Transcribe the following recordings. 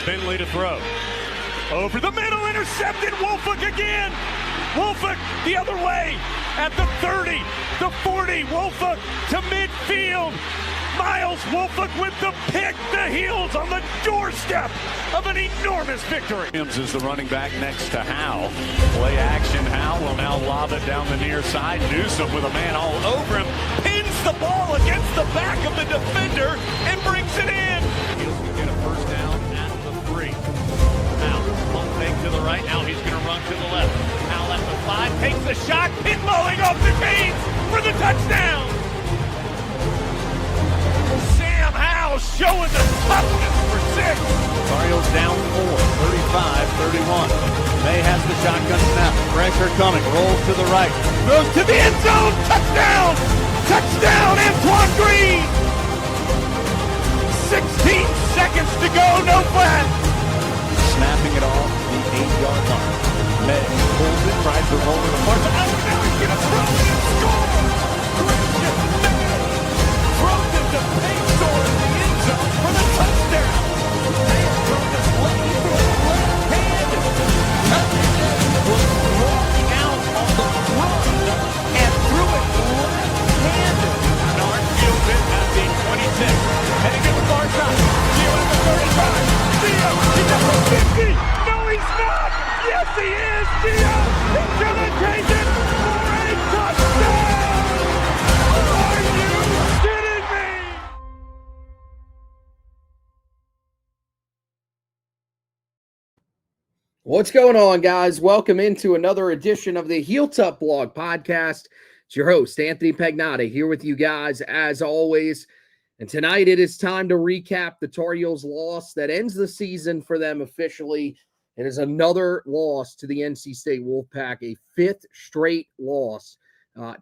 Finley to throw. Over the middle, intercepted. Wolford again. Wolford the other way at the 30, the 40. Wolford to midfield. Miles Wolford with the pick. The Heels on the doorstep of an enormous victory. Williams is the running back next to Howe. Play action. Howe will now lob it down the near side. Newsom with a man all over him. Pins the ball against the back of the defender and brings it in. Heels can get a first down at the 3. Now, pump fake to the right. Now he's going to run to the left. Howe at the 5. Takes the shot. Pinballing off the chains for the touchdown. Sam Howe showing the toughness for 6. Cardinals down 4, 35-31. May has the shotgun snap. Pressure coming. Rolls to the right. Throws to the end zone. Touchdown! Touchdown, Antoine Green! 16 seconds to go. No flag. Snapping it off the 8-yard line. May pulls it, tries to roll it apart. Oh, now he's going to throw it and score! Christian May throws it to Payson in the end zone for the touchdown. May throws it left hand. Was rolling out on the run and threw it left-handed. Bernard fields it at the 26. Heading to the far side. Gio at the 35. Gio, he's at the 50. No, he's not. Yes, he is. Gio, he's gonna take it for a touchdown. Are you kidding me? What's going on, guys? Welcome into another edition of the Heel Tough Blog Podcast. It's your host, Anthony Pagnotta, here with you guys as always. And tonight it is time to recap the Tar Heels loss that ends the season for them officially. It is another loss to the NC State Wolfpack, a 5th straight loss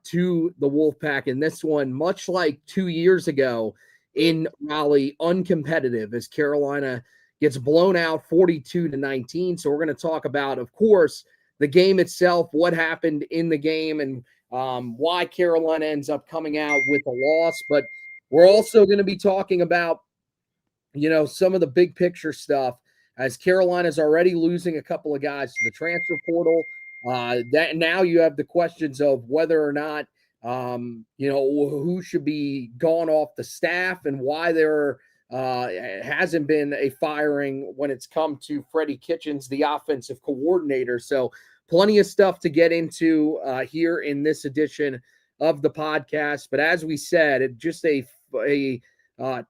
to the Wolfpack. And this one, much like 2 years ago in Raleigh, uncompetitive as Carolina gets blown out 42-19. So we're going to talk about, of course, the game itself, what happened in the game, and why Carolina ends up coming out with a loss. But we're also going to be talking about, some of the big picture stuff as Carolina's already losing a couple of guys to the transfer portal. That now you have the questions of whether or not, who should be gone off the staff and why there hasn't been a firing when it's come to Freddie Kitchens, the offensive coordinator. So plenty of stuff to get into here in this edition of the podcast. But as we said, just a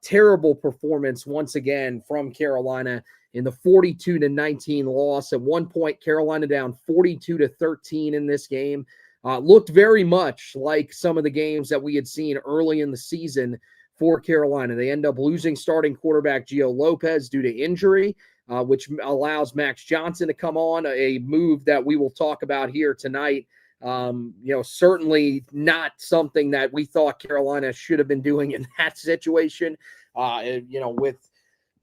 terrible performance once again from Carolina in the 42-19 loss. At one point, Carolina down 42-13 in this game. Looked very much like some of the games that we had seen early in the season for Carolina. They end up losing starting quarterback Gio Lopez due to injury, which allows Max Johnson to come on, a move that we will talk about here tonight. Certainly not something that we thought Carolina should have been doing in that situation. With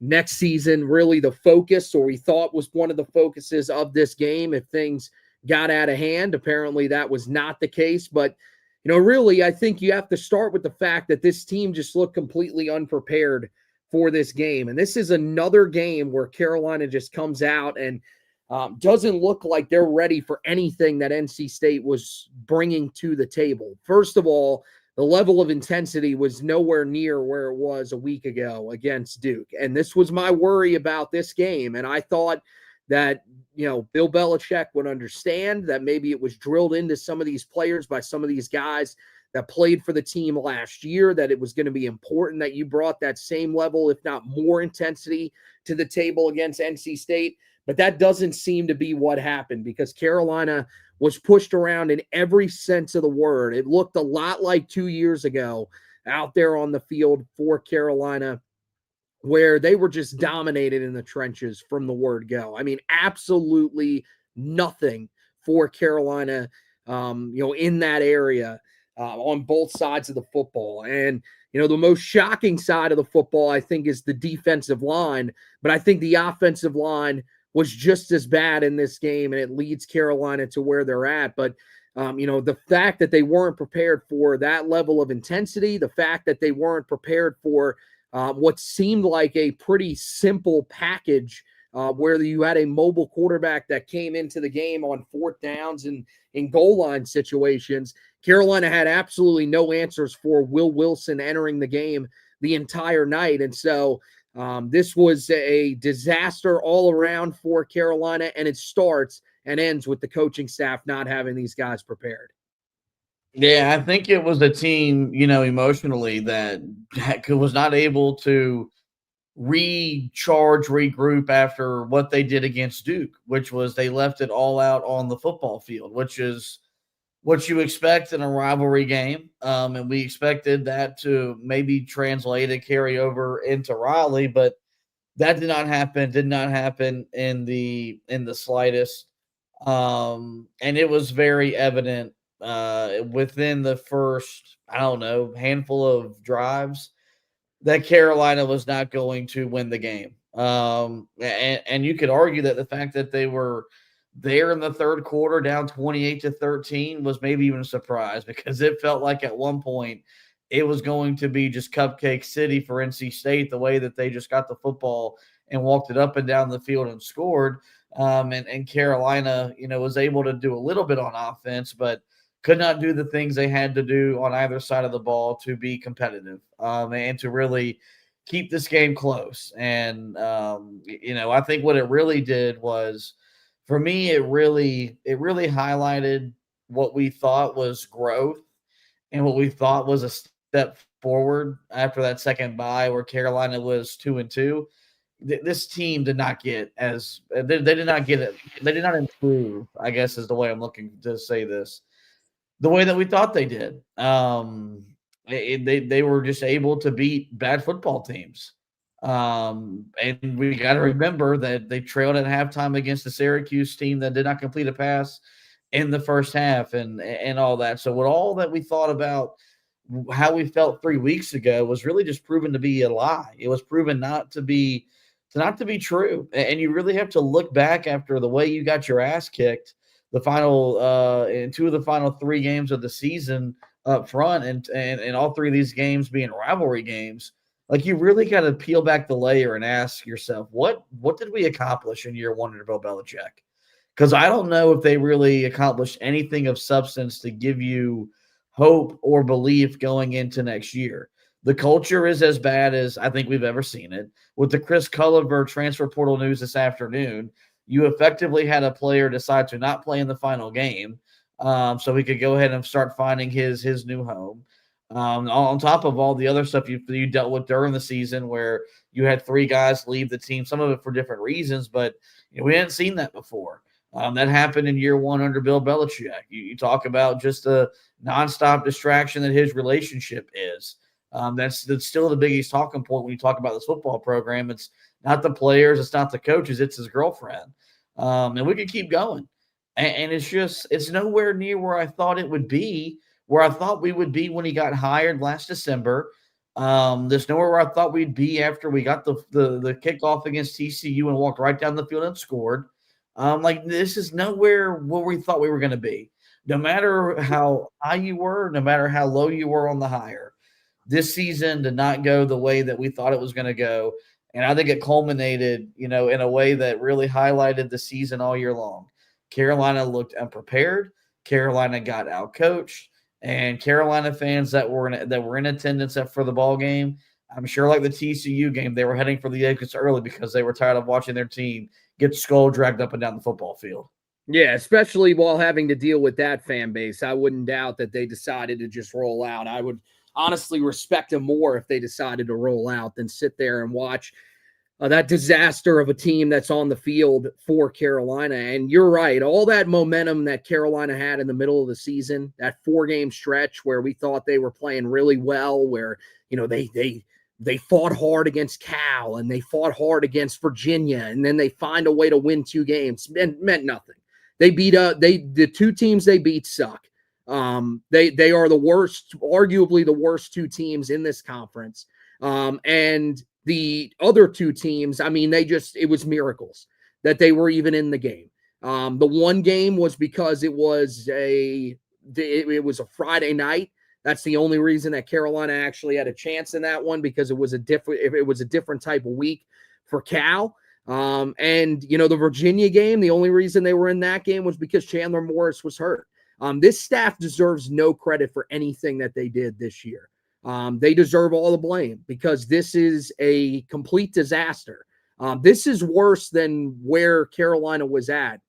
next season really the focus, or we thought was one of the focuses of this game if things got out of hand. Apparently that was not the case, but really, I think you have to start with the fact that this team just looked completely unprepared for this game. And this is another game where Carolina just comes out and doesn't look like they're ready for anything that NC State was bringing to the table. First of all, the level of intensity was nowhere near where it was a week ago against Duke. And this was my worry about this game. And I thought that, Bill Belichick would understand that maybe it was drilled into some of these players by some of these guys that played for the team last year, that it was going to be important that you brought that same level, if not more intensity to the table against NC State. But that doesn't seem to be what happened because Carolina was pushed around in every sense of the word. It looked a lot like 2 years ago out there on the field for Carolina, where they were just dominated in the trenches from the word go. I mean, absolutely nothing for Carolina, in that area on both sides of the football. And, the most shocking side of the football, I think, is the defensive line. But I think the offensive line was just as bad in this game, and it leads Carolina to where they're at. But, the fact that they weren't prepared for that level of intensity, the fact that they weren't prepared for what seemed like a pretty simple package where you had a mobile quarterback that came into the game on fourth downs and in goal line situations. Carolina had absolutely no answers for Will Wilson entering the game the entire night. And so this was a disaster all around for Carolina, and it starts and ends with the coaching staff not having these guys prepared. Yeah, I think it was the team, emotionally that was not able to regroup after what they did against Duke, which was they left it all out on the football field, which is what you expect in a rivalry game. And we expected that to maybe translate and carry over into Raleigh, but that did not happen in the slightest. And it was very evident within the first, handful of drives that Carolina was not going to win the game. And you could argue that the fact that they were there in the third quarter down 28-13 was maybe even a surprise, because it felt like at one point it was going to be just cupcake city for NC State, the way that they just got the football and walked it up and down the field and scored. And Carolina, was able to do a little bit on offense, but could not do the things they had to do on either side of the ball to be competitive and to really keep this game close. And, I think what it really did was, for me, it really highlighted what we thought was growth and what we thought was a step forward after that second bye where Carolina was 2-2. This team did not get they did not get it. They did not improve, I guess is the way I'm looking to say this, the way that we thought they did. They were just able to beat bad football teams. And we got to remember that they trailed at halftime against the Syracuse team that did not complete a pass in the first half and all that. So what all that we thought about how we felt 3 weeks ago was really just proven to be a lie. It was proven not to be true. And you really have to look back after the way you got your ass kicked the final in two of the final 3 games of the season up front, and all 3 of these games being rivalry games. Like, you really got to peel back the layer and ask yourself, what did we accomplish in year 1 under Bill Belichick? Because I don't know if they really accomplished anything of substance to give you hope or belief going into next year. The culture is as bad as I think we've ever seen it. With the Chris Culliver transfer portal news this afternoon, you effectively had a player decide to not play in the final game, so he could go ahead and start finding his new home. On top of all the other stuff you dealt with during the season, where you had 3 guys leave the team, some of it for different reasons, but we hadn't seen that before. That happened in year 1 under Bill Belichick. You talk about just the nonstop distraction that his relationship is. That's still the biggest talking point when you talk about this football program. It's not the players, it's not the coaches, it's his girlfriend. And we could keep going. And it's nowhere near where I thought it would be, where I thought we would be when he got hired last December. There's nowhere where I thought we'd be after we got the kickoff against TCU and walked right down the field and scored. This is nowhere where we thought we were going to be. No matter how high you were, no matter how low you were on the hire, this season did not go the way that we thought it was going to go. And I think it culminated, in a way that really highlighted the season all year long. Carolina looked unprepared. Carolina got outcoached. And Carolina fans that were in attendance for the ball game, I'm sure, like the TCU game, they were heading for the exits early because they were tired of watching their team get skull dragged up and down the football field. Yeah, especially while having to deal with that fan base. I wouldn't doubt that they decided to just roll out. I would honestly respect them more if they decided to roll out than sit there and watch that disaster of a team that's on the field for Carolina. And you're right. All that momentum that Carolina had in the middle of the season, that 4-game stretch where we thought they were playing really well, where, they fought hard against Cal and they fought hard against Virginia, and then they find a way to win 2 games, meant nothing. They beat the 2 teams they beat suck. They are the worst, arguably the worst 2 teams in this conference. And the other 2 teams, it was miracles that they were even in the game. The one game was because it was a Friday night. That's the only reason that Carolina actually had a chance in that one, because it was a different type of week for Cal. And, the Virginia game, the only reason they were in that game was because Chandler Morris was hurt. This staff deserves no credit for anything that they did this year. They deserve all the blame because this is a complete disaster. This is worse than where Carolina was at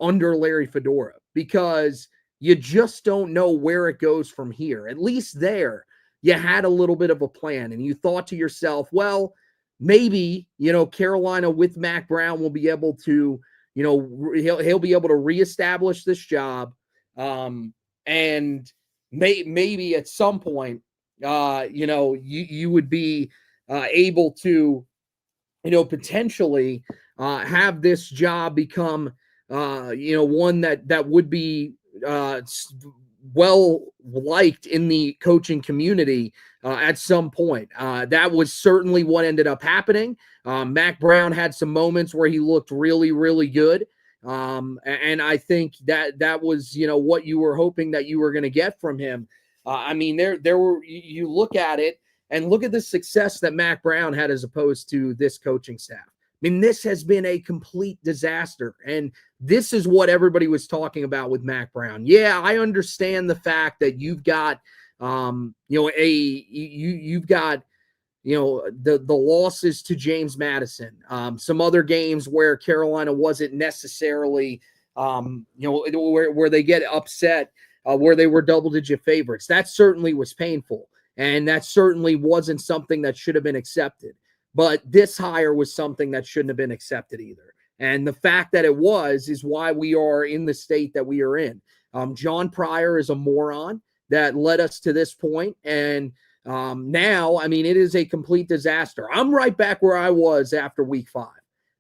under Larry Fedora because you just don't know where it goes from here. At least there, you had a little bit of a plan and you thought to yourself, well, maybe, Carolina with Mac Brown will be able to, he'll be able to reestablish this job. And maybe at some point, you would be able to, potentially have this job become, one that would be well liked in the coaching community at some point. That was certainly what ended up happening. Mac Brown had some moments where he looked really, really good. And I think that was, what you were hoping that you were going to get from him. I mean, there were, you look at it and look at the success that Mac Brown had as opposed to this coaching staff. I mean, this has been a complete disaster. And this is what everybody was talking about with Mac Brown. Yeah, I understand the fact that you've got, you've got, the losses to James Madison, some other games where Carolina wasn't necessarily, where they get upset, where they were double-digit favorites. That certainly was painful. And that certainly wasn't something that should have been accepted. But this hire was something that shouldn't have been accepted either. And the fact that it was is why we are in the state that we are in. John Pryor is a moron that led us to this point. And now, I mean, it is a complete disaster. I'm right back where I was after week 5.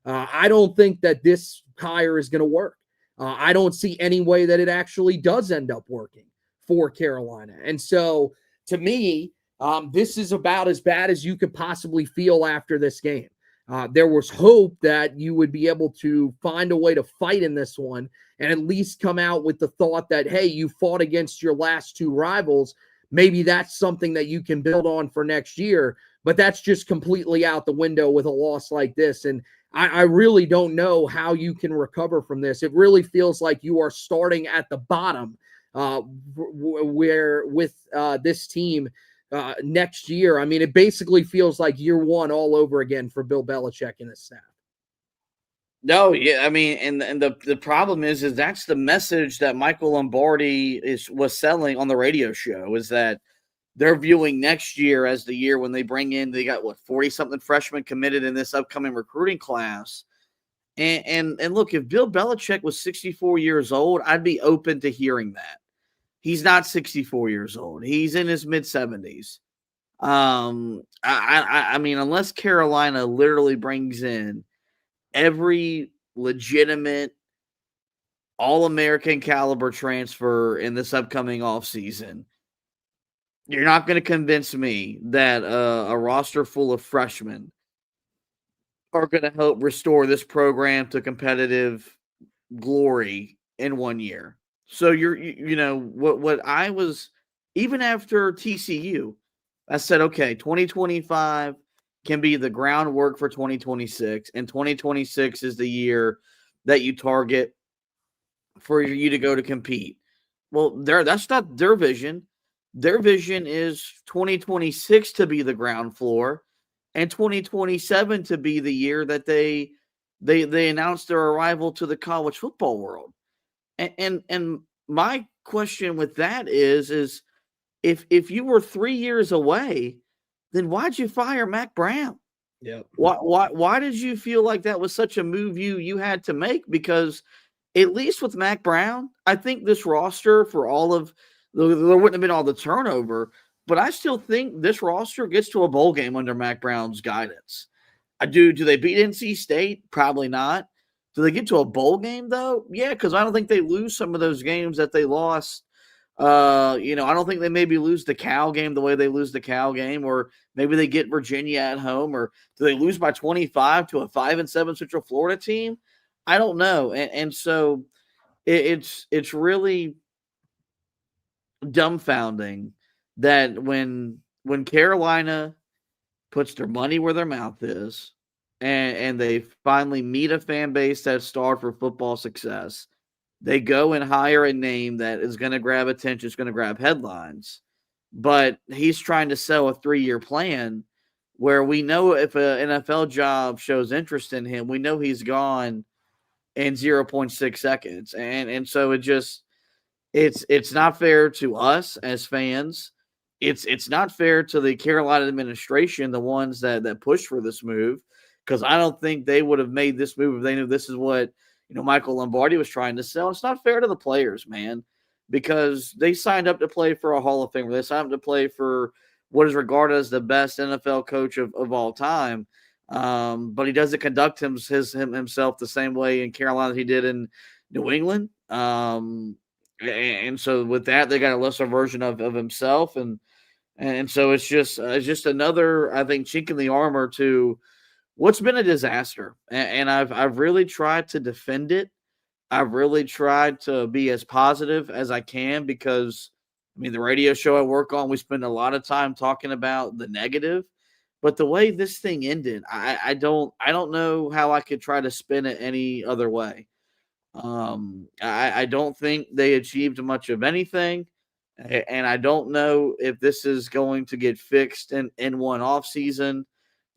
I don't think that this hire is going to work. I don't see any way that it actually does end up working for Carolina. And so, to me, this is about as bad as you could possibly feel after this game. There was hope that you would be able to find a way to fight in this one and at least come out with the thought that, hey, you fought against your last 2 rivals. Maybe that's something that you can build on for next year. But that's just completely out the window with a loss like this. And I really don't know how you can recover from this. It really feels like you are starting at the bottom where with this team next year. I mean, it basically feels like year 1 all over again for Bill Belichick and his staff. No, yeah, I mean, and the problem is that's the message that Michael Lombardi was selling on the radio show, is that they're viewing next year as the year when they bring in, they got 40-something freshmen committed in this upcoming recruiting class. And look, if Bill Belichick was 64 years old, I'd be open to hearing that. He's not 64 years old. He's in his mid-70s. I mean, unless Carolina literally brings in every legitimate All-American caliber transfer in this upcoming offseason, you're not going to convince me that a roster full of freshmen are going to help restore this program to competitive glory in 1 year. So what I was, even after TCU, I said, okay, 2025 can be the groundwork for 2026, and 2026 is the year that you target for you to go to compete. Well, that's not their vision. Their vision is 2026 to be the ground floor and 2027 to be the year that they announce their arrival to the college football world. And my question with that is if you were 3 years away, then why'd you fire Mac Brown? Yeah. Why did you feel like that was such a move you had to make? Because at least with Mac Brown, I think this roster, for all of there wouldn't have been all the turnover, but I still think this roster gets to a bowl game under Mac Brown's guidance. Do they beat NC State? Probably not. Do they get to a bowl game though? Yeah, because I don't think they lose some of those games that they lost. I don't think they maybe lose the Cal game the way they lose the Cal game, or maybe they get Virginia at home, or do they lose by 25 to a 5-7 Central Florida team? I don't know. And so it's really dumbfounding that when Carolina puts their money where their mouth is and they finally meet a fan base that's starved for football success. They go and hire a name that is going to grab attention, it's going to grab headlines, but he's trying to sell a 3-year plan where we know if an NFL job shows interest in him, we know he's gone in 0.6 seconds. And so it's not fair to us as fans. It's not fair to the Carolina administration, the ones that pushed for this move, because I don't think they would have made this move if they knew this is what Michael Lombardi was trying to sell. It's not fair to the players, man, because they signed up to play for a Hall of Famer. They signed up to play for what is regarded as the best NFL coach of all time. But he doesn't conduct himself the same way in Carolina as he did in New England. And so with that, they got a lesser version of himself. And so it's just another, I think, chink in the armor to what's been a disaster. And I've really tried to defend it. I've really tried to be as positive as I can because, I mean, the radio show I work on, we spend a lot of time talking about the negative. But the way this thing ended, I don't know how I could try to spin it any other way. I don't think they achieved much of anything, and I don't know if this is going to get fixed in one offseason.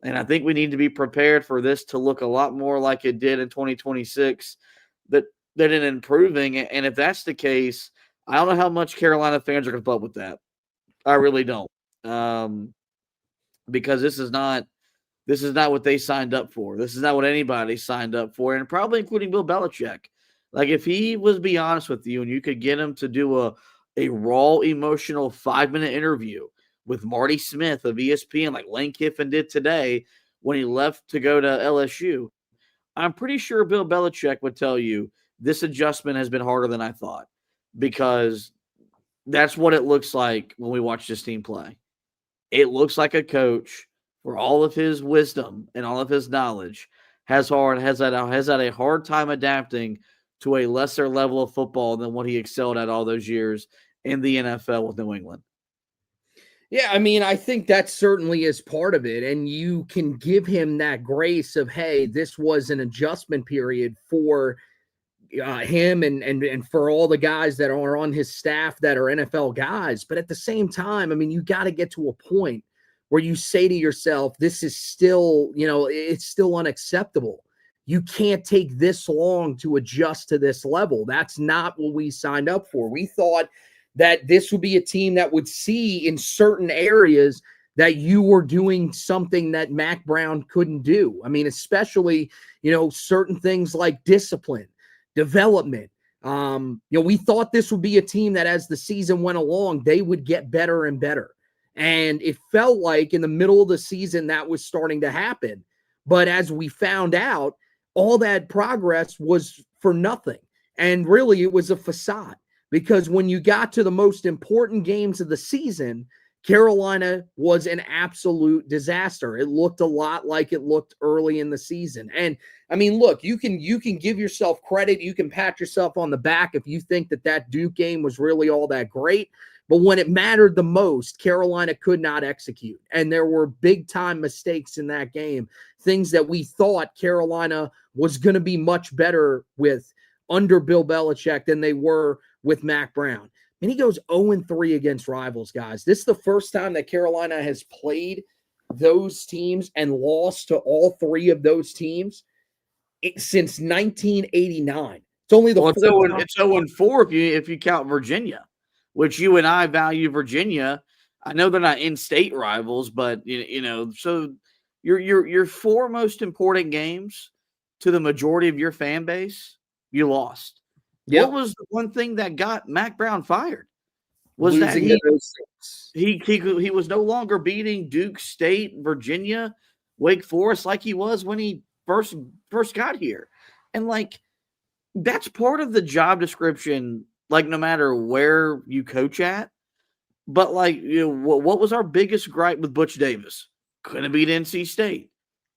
And I think we need to be prepared for this to look a lot more like it did in 2026 than in improving. And if that's the case, I don't know how much Carolina fans are going to put up with that. I really don't. Because this is not what they signed up for. This is not what anybody signed up for, and probably including Bill Belichick. Like, if he was be honest with you and you could get him to do a raw, emotional 5-minute interview with Marty Smith of ESPN, like Lane Kiffin did today when he left to go to LSU, I'm pretty sure Bill Belichick would tell you this adjustment has been harder than I thought, because that's what it looks like when we watch this team play. It looks like a coach, for all of his wisdom and all of his knowledge, has had a hard time adapting to a lesser level of football than what he excelled at all those years in the NFL with New England. Yeah, I mean, I think that certainly is part of it. And you can give him that grace of, hey, this was an adjustment period for him and for all the guys that are on his staff that are NFL guys. But at the same time, I mean, you got to get to a point where you say to yourself, this is still, it's still unacceptable. You can't take this long to adjust to this level. That's not what we signed up for. We thought that this would be a team that would see in certain areas that you were doing something that Mac Brown couldn't do. I mean, especially, certain things like discipline, development. We thought this would be a team that as the season went along, they would get better and better. And it felt like in the middle of the season that was starting to happen. But as we found out, all that progress was for nothing. And really, it was a facade, because when you got to the most important games of the season, Carolina was an absolute disaster. It looked a lot like it looked early in the season. And I mean, look, you can give yourself credit. You can pat yourself on the back if you think that Duke game was really all that great. But when it mattered the most, Carolina could not execute. And there were big time mistakes in that game, things that we thought Carolina was going to be much better with under Bill Belichick than they were with Mac Brown. And he goes 0-3 against rivals, guys. This is the first time that Carolina has played those teams and lost to all three of those teams since 1989. It's only the it's 0-4 if you count Virginia, which you and I value Virginia. I know they're not in-state rivals, but so your four most important games to the majority of your fan base, you lost. Yep. What was the one thing that got Mac Brown fired? Was losing that he was no longer beating Duke State, Virginia, Wake Forest like he was when he first got here. And that's part of the job description, no matter where you coach at. But what was our biggest gripe with Butch Davis? Couldn't beat NC State.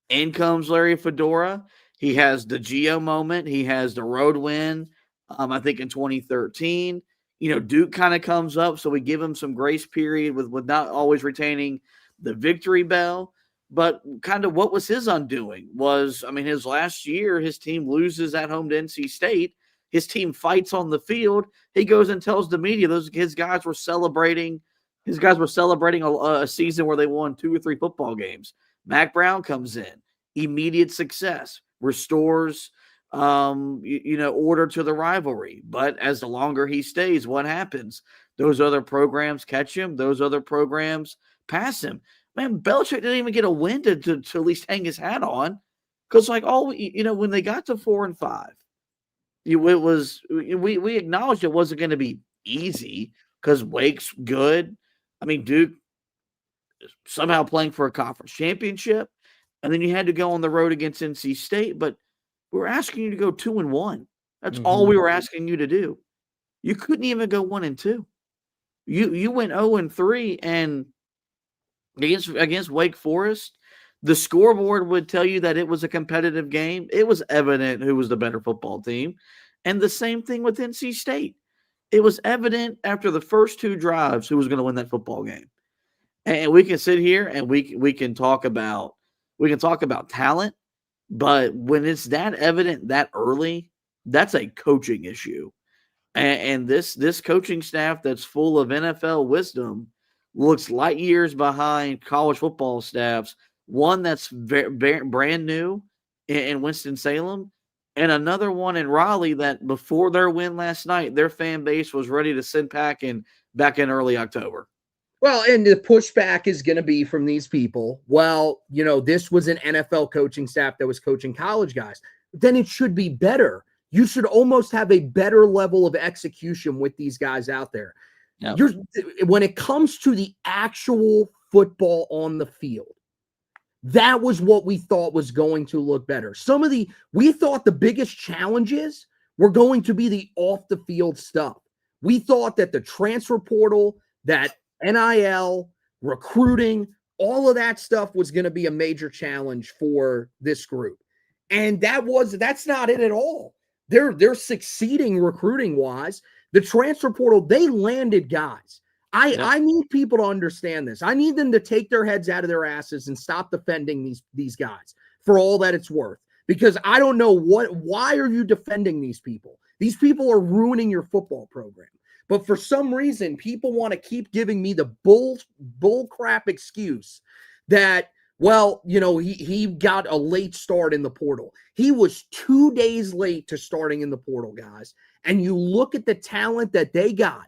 In comes Larry Fedora. He has the Geo moment. He has the road win. I think in 2013, Duke kind of comes up, so we give him some grace period with not always retaining the victory bell. But kind of what was his undoing was, I mean, his last year, his team loses at home to NC State. His team fights on the field. He goes and tells the media his guys were celebrating. His guys were celebrating a season where they won 2 or 3 football games. Mac Brown comes in, immediate success, restores order to the rivalry. But as the longer he stays, what happens? Those other programs catch him. Those other programs pass him. Man, Belichick didn't even get a win to at least hang his hat on. Because, when they got to 4-5, we acknowledged it wasn't going to be easy because Wake's good. I mean, Duke somehow playing for a conference championship. And then you had to go on the road against NC State. But we were asking you to go 2-1. That's all we were asking you to do. You couldn't even go 1-2. You went 0-3, and against Wake Forest, the scoreboard would tell you that it was a competitive game. It was evident who was the better football team. And the same thing with NC State. It was evident after the first 2 drives who was going to win that football game. And we can sit here and we can talk about talent, but when it's that evident that early, that's a coaching issue. And this coaching staff that's full of NFL wisdom looks light years behind college football staffs. One that's brand new in Winston-Salem, and another one in Raleigh that before their win last night, their fan base was ready to send back in early October. Well, and the pushback is going to be from these people. Well, this was an NFL coaching staff that was coaching college guys. Then it should be better. You should almost have a better level of execution with these guys out there. Yep. When it comes to the actual football on the field, that was what we thought was going to look better. We thought the biggest challenges were going to be the off the field stuff. We thought that the transfer portal, that NIL, recruiting, all of that stuff was going to be a major challenge for this group. And that's not it at all. They're succeeding recruiting wise. The transfer portal, they landed guys. I need people to understand this. I need them to take their heads out of their asses and stop defending these guys for all that it's worth. Because I don't know why are you defending these people? These people are ruining your football program. But for some reason, people want to keep giving me the bull crap excuse that, well, he got a late start in the portal. He was 2 days late to starting in the portal, guys. And you look at the talent that they got,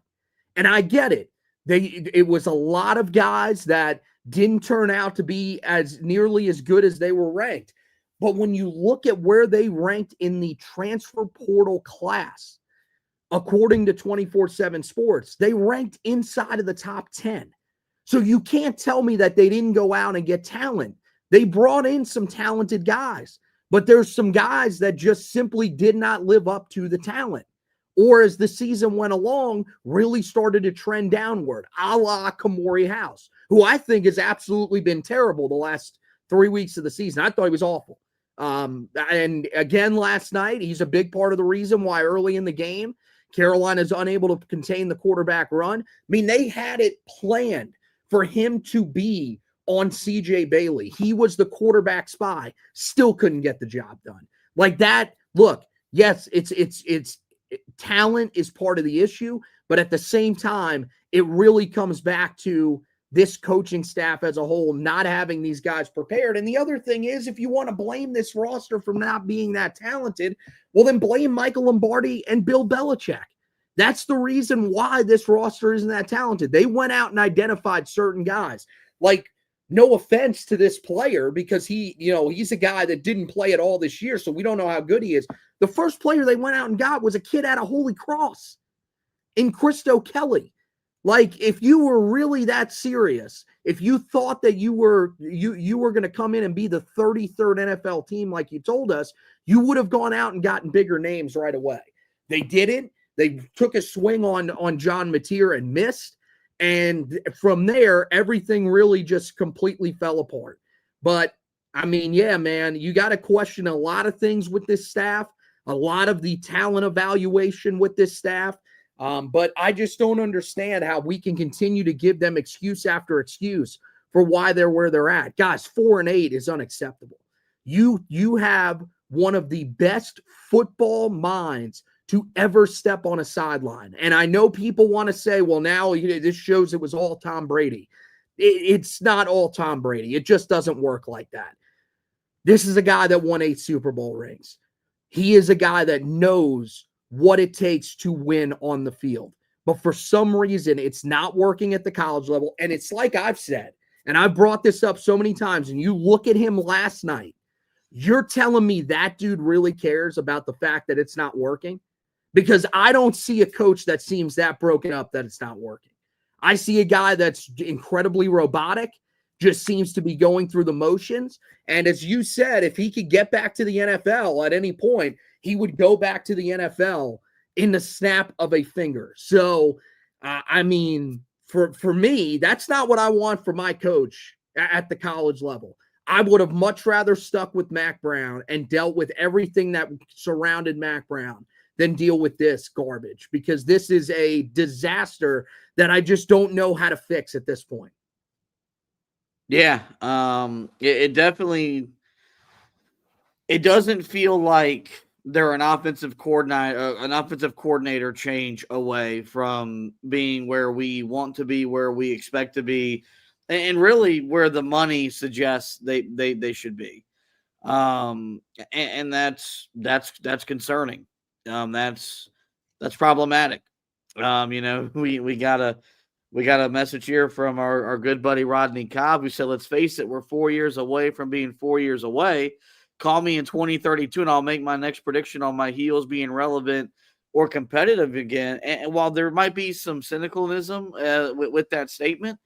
and I get it. It was a lot of guys that didn't turn out to be as nearly as good as they were ranked. But when you look at where they ranked in the transfer portal class, according to 24/7 Sports, they ranked inside of the top 10. So you can't tell me that they didn't go out and get talent. They brought in some talented guys, but there's some guys that just simply did not live up to the talent. Or as the season went along, really started to trend downward, a la Kamori House, who I think has absolutely been terrible the last 3 weeks of the season. I thought he was awful. And again, last night, he's a big part of the reason why early in the game, Carolina is unable to contain the quarterback run. I mean, they had it planned for him to be on CJ Bailey. He was the quarterback spy, still couldn't get the job done. Like that, look, yes, it's talent is part of the issue, but at the same time, it really comes back to this coaching staff as a whole not having these guys prepared. And the other thing is, if you want to blame this roster for not being that talented, well, then blame Michael Lombardi and Bill Belichick. That's the reason why this roster isn't that talented. They went out and identified certain guys. Like, no offense to this player, because he's a guy that didn't play at all this year, so we don't know how good he is. The first player they went out and got was a kid out of Holy Cross in Christo Kelly. Like, if you were really that serious, if you thought that you were going to come in and be the 33rd NFL team like you told us, you would have gone out and gotten bigger names right away. They didn't. They took a swing on John Mateer and missed. And from there, everything really just completely fell apart. But, I mean, yeah, man, you got to question a lot of things with this staff, a lot of the talent evaluation with this staff. But I just don't understand how we can continue to give them excuse after excuse for why they're where they're at. Guys, 4-8 is unacceptable. You have one of the best football minds to ever step on a sideline. And I know people want to say, well, now this shows it was all Tom Brady. It's not all Tom Brady. It just doesn't work like that. This is a guy that won 8 Super Bowl rings. He is a guy that knows what it takes to win on the field. But for some reason, it's not working at the college level. And it's like I've said, and I've brought this up so many times, and you look at him last night, you're telling me that dude really cares about the fact that it's not working? Because I don't see a coach that seems that broken up that it's not working. I see a guy that's incredibly robotic, just seems to be going through the motions. And as you said, if he could get back to the NFL at any point, he would go back to the NFL in the snap of a finger. So, I mean, for me, that's not what I want for my coach at the college level. I would have much rather stuck with Mac Brown and dealt with everything that surrounded Mac Brown than deal with this garbage, because this is a disaster that I just don't know how to fix at this point. Yeah, it definitely, it doesn't feel like they're an offensive coordinator change away from being where we want to be, where we expect to be, and really where the money suggests they should be. And that's concerning. That's problematic. We got a message here from our good buddy Rodney Cobb, who said, let's face it, we're 4 years away from being 4 years away. Call me in 2032 and I'll make my next prediction on my Heels being relevant or competitive again. And while there might be some cynicalism with that statement,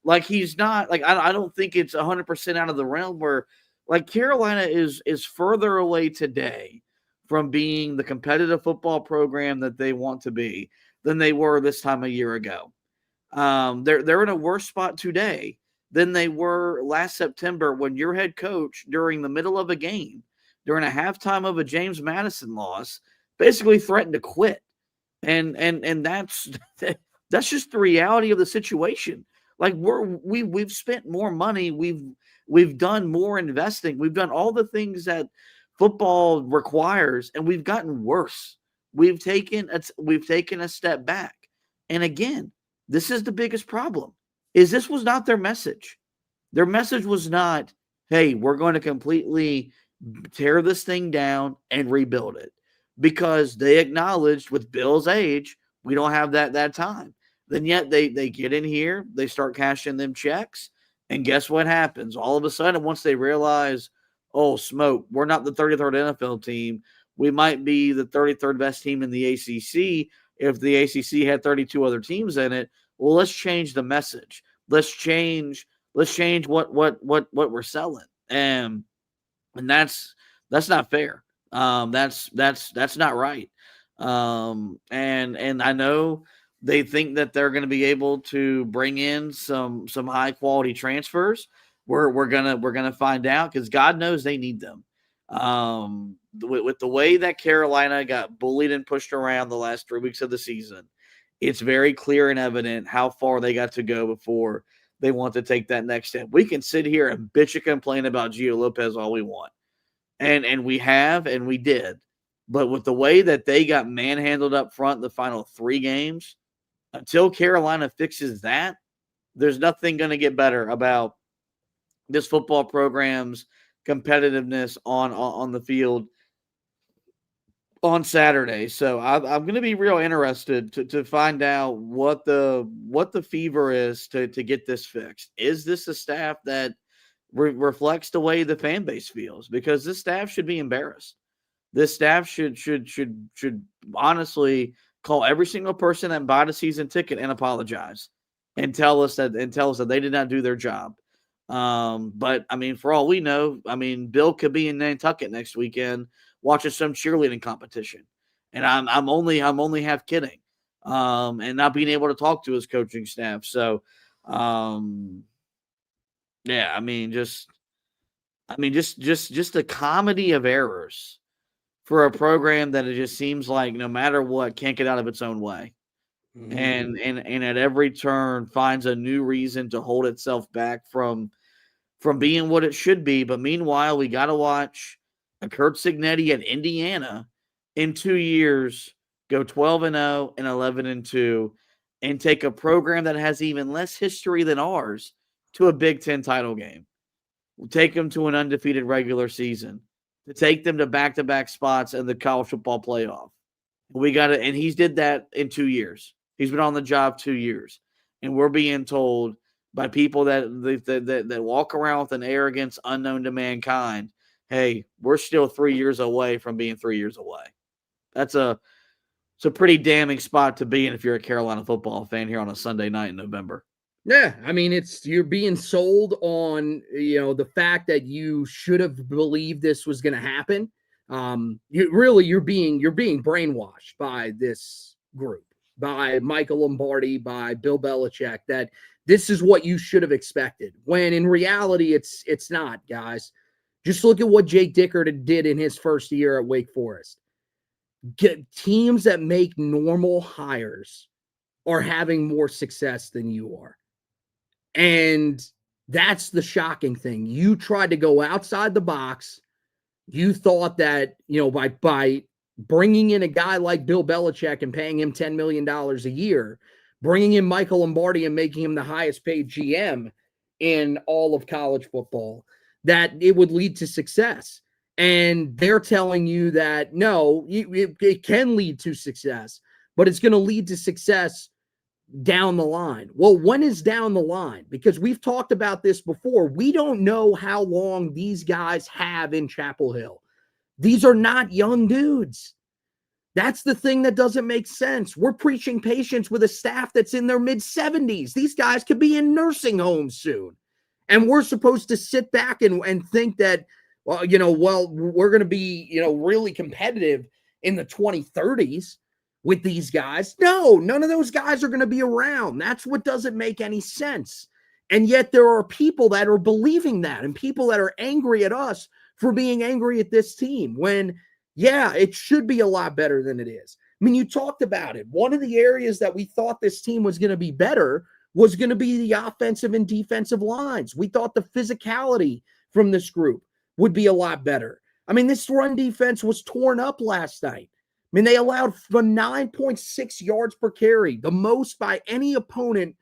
like he's not, like I don't think it's 100% out of the realm where, like, Carolina is further away today from being the competitive football program that they want to be than they were this time a year ago. They're in a worse spot today than they were last September, when your head coach, during the middle of a game, during a halftime of a James Madison loss, basically threatened to quit. And that's just the reality of the situation. Like, we've spent more money, we've done more investing, we've done all the things that football requires, and we've gotten worse. We've taken a step back. And again, this is the biggest problem, is this was not their message. Their message was not, hey, we're going to completely tear this thing down and rebuild it, because they acknowledged with Bill's age, we don't have that time. Then yet they get in here, they start cashing them checks, and guess what happens? All of a sudden, once they realize, oh, smoke, we're not the 33rd NFL team. We might be the 33rd best team in the ACC if the ACC had 32 other teams in it. Well, let's change the message. Let's change what we're selling. And that's not fair. That's not right. And I know they think that they're going to be able to bring in some high quality transfers. We're gonna find out, because God knows they need them. With the way that Carolina got bullied and pushed around the last 3 weeks of the season, it's very clear and evident how far they got to go before they want to take that next step. We can sit here and bitch and complain about Gio Lopez all we want. And we have, and we did. But with the way that they got manhandled up front the final 3 games, until Carolina fixes that, there's nothing going to get better about this football program's competitiveness on the field on Saturday. So I'm going to be real interested to find out what the fever is to get this fixed. Is this a staff that reflects the way the fan base feels? Because this staff should be embarrassed. This staff should honestly call every single person that bought a season ticket and apologize and tell us that they did not do their job. But I mean, for all we know, I mean, Bill could be in Nantucket next weekend watching some cheerleading competition, and I'm only half kidding. And not being able to talk to his coaching staff. So, yeah, I mean, just a comedy of errors for a program that it just seems like no matter what can't get out of its own way. and at every turn finds a new reason to hold itself back from being what it should be. But meanwhile, we got to watch a Kurt Signetti at Indiana in 2 years go 12-0 and 11-2 and take a program that has even less history than ours to a Big Ten title game. We'll take them to an undefeated regular season, to take them to back-to-back spots in the college football playoff. And he's did that in 2 years. He's been on the job 2 years. And we're being told by people that walk around with an arrogance unknown to mankind, hey, we're still 3 years away from being 3 years away. It's a pretty damning spot to be in if you're a Carolina football fan here on a Sunday night in November. Yeah, I mean, you're being sold on, the fact that you should have believed this was going to happen. You're being brainwashed by this group, by Michael Lombardi, by Bill Belichick, that this is what you should have expected. When in reality, it's not, guys. Just look at what Jake Dicker did in his first year at Wake Forest. Teams that make normal hires are having more success than you are. And that's the shocking thing. You tried to go outside the box. You thought that, by bringing in a guy like Bill Belichick and paying him $10 million a year, bringing in Michael Lombardi and making him the highest paid GM in all of college football, that it would lead to success. And they're telling you that, no, it can lead to success, but it's going to lead to success down the line. Well, when is down the line? Because we've talked about this before. We don't know how long these guys have in Chapel Hill. These are not young dudes. That's the thing that doesn't make sense. We're preaching patience with a staff that's in their mid-70s. These guys could be in nursing homes soon. And we're supposed to sit back and think that, we're going to be, really competitive in the 2030s. With these guys. No, none of those guys are going to be around. That's what doesn't make any sense. And yet there are people that are believing that, and people that are angry at us for being angry at this team when, yeah, it should be a lot better than it is. I mean, you talked about it. One of the areas that we thought this team was going to be better was going to be the offensive and defensive lines. We thought the physicality from this group would be a lot better. I mean, this run defense was torn up last night. I mean, they allowed for 9.6 yards per carry, the most by any opponent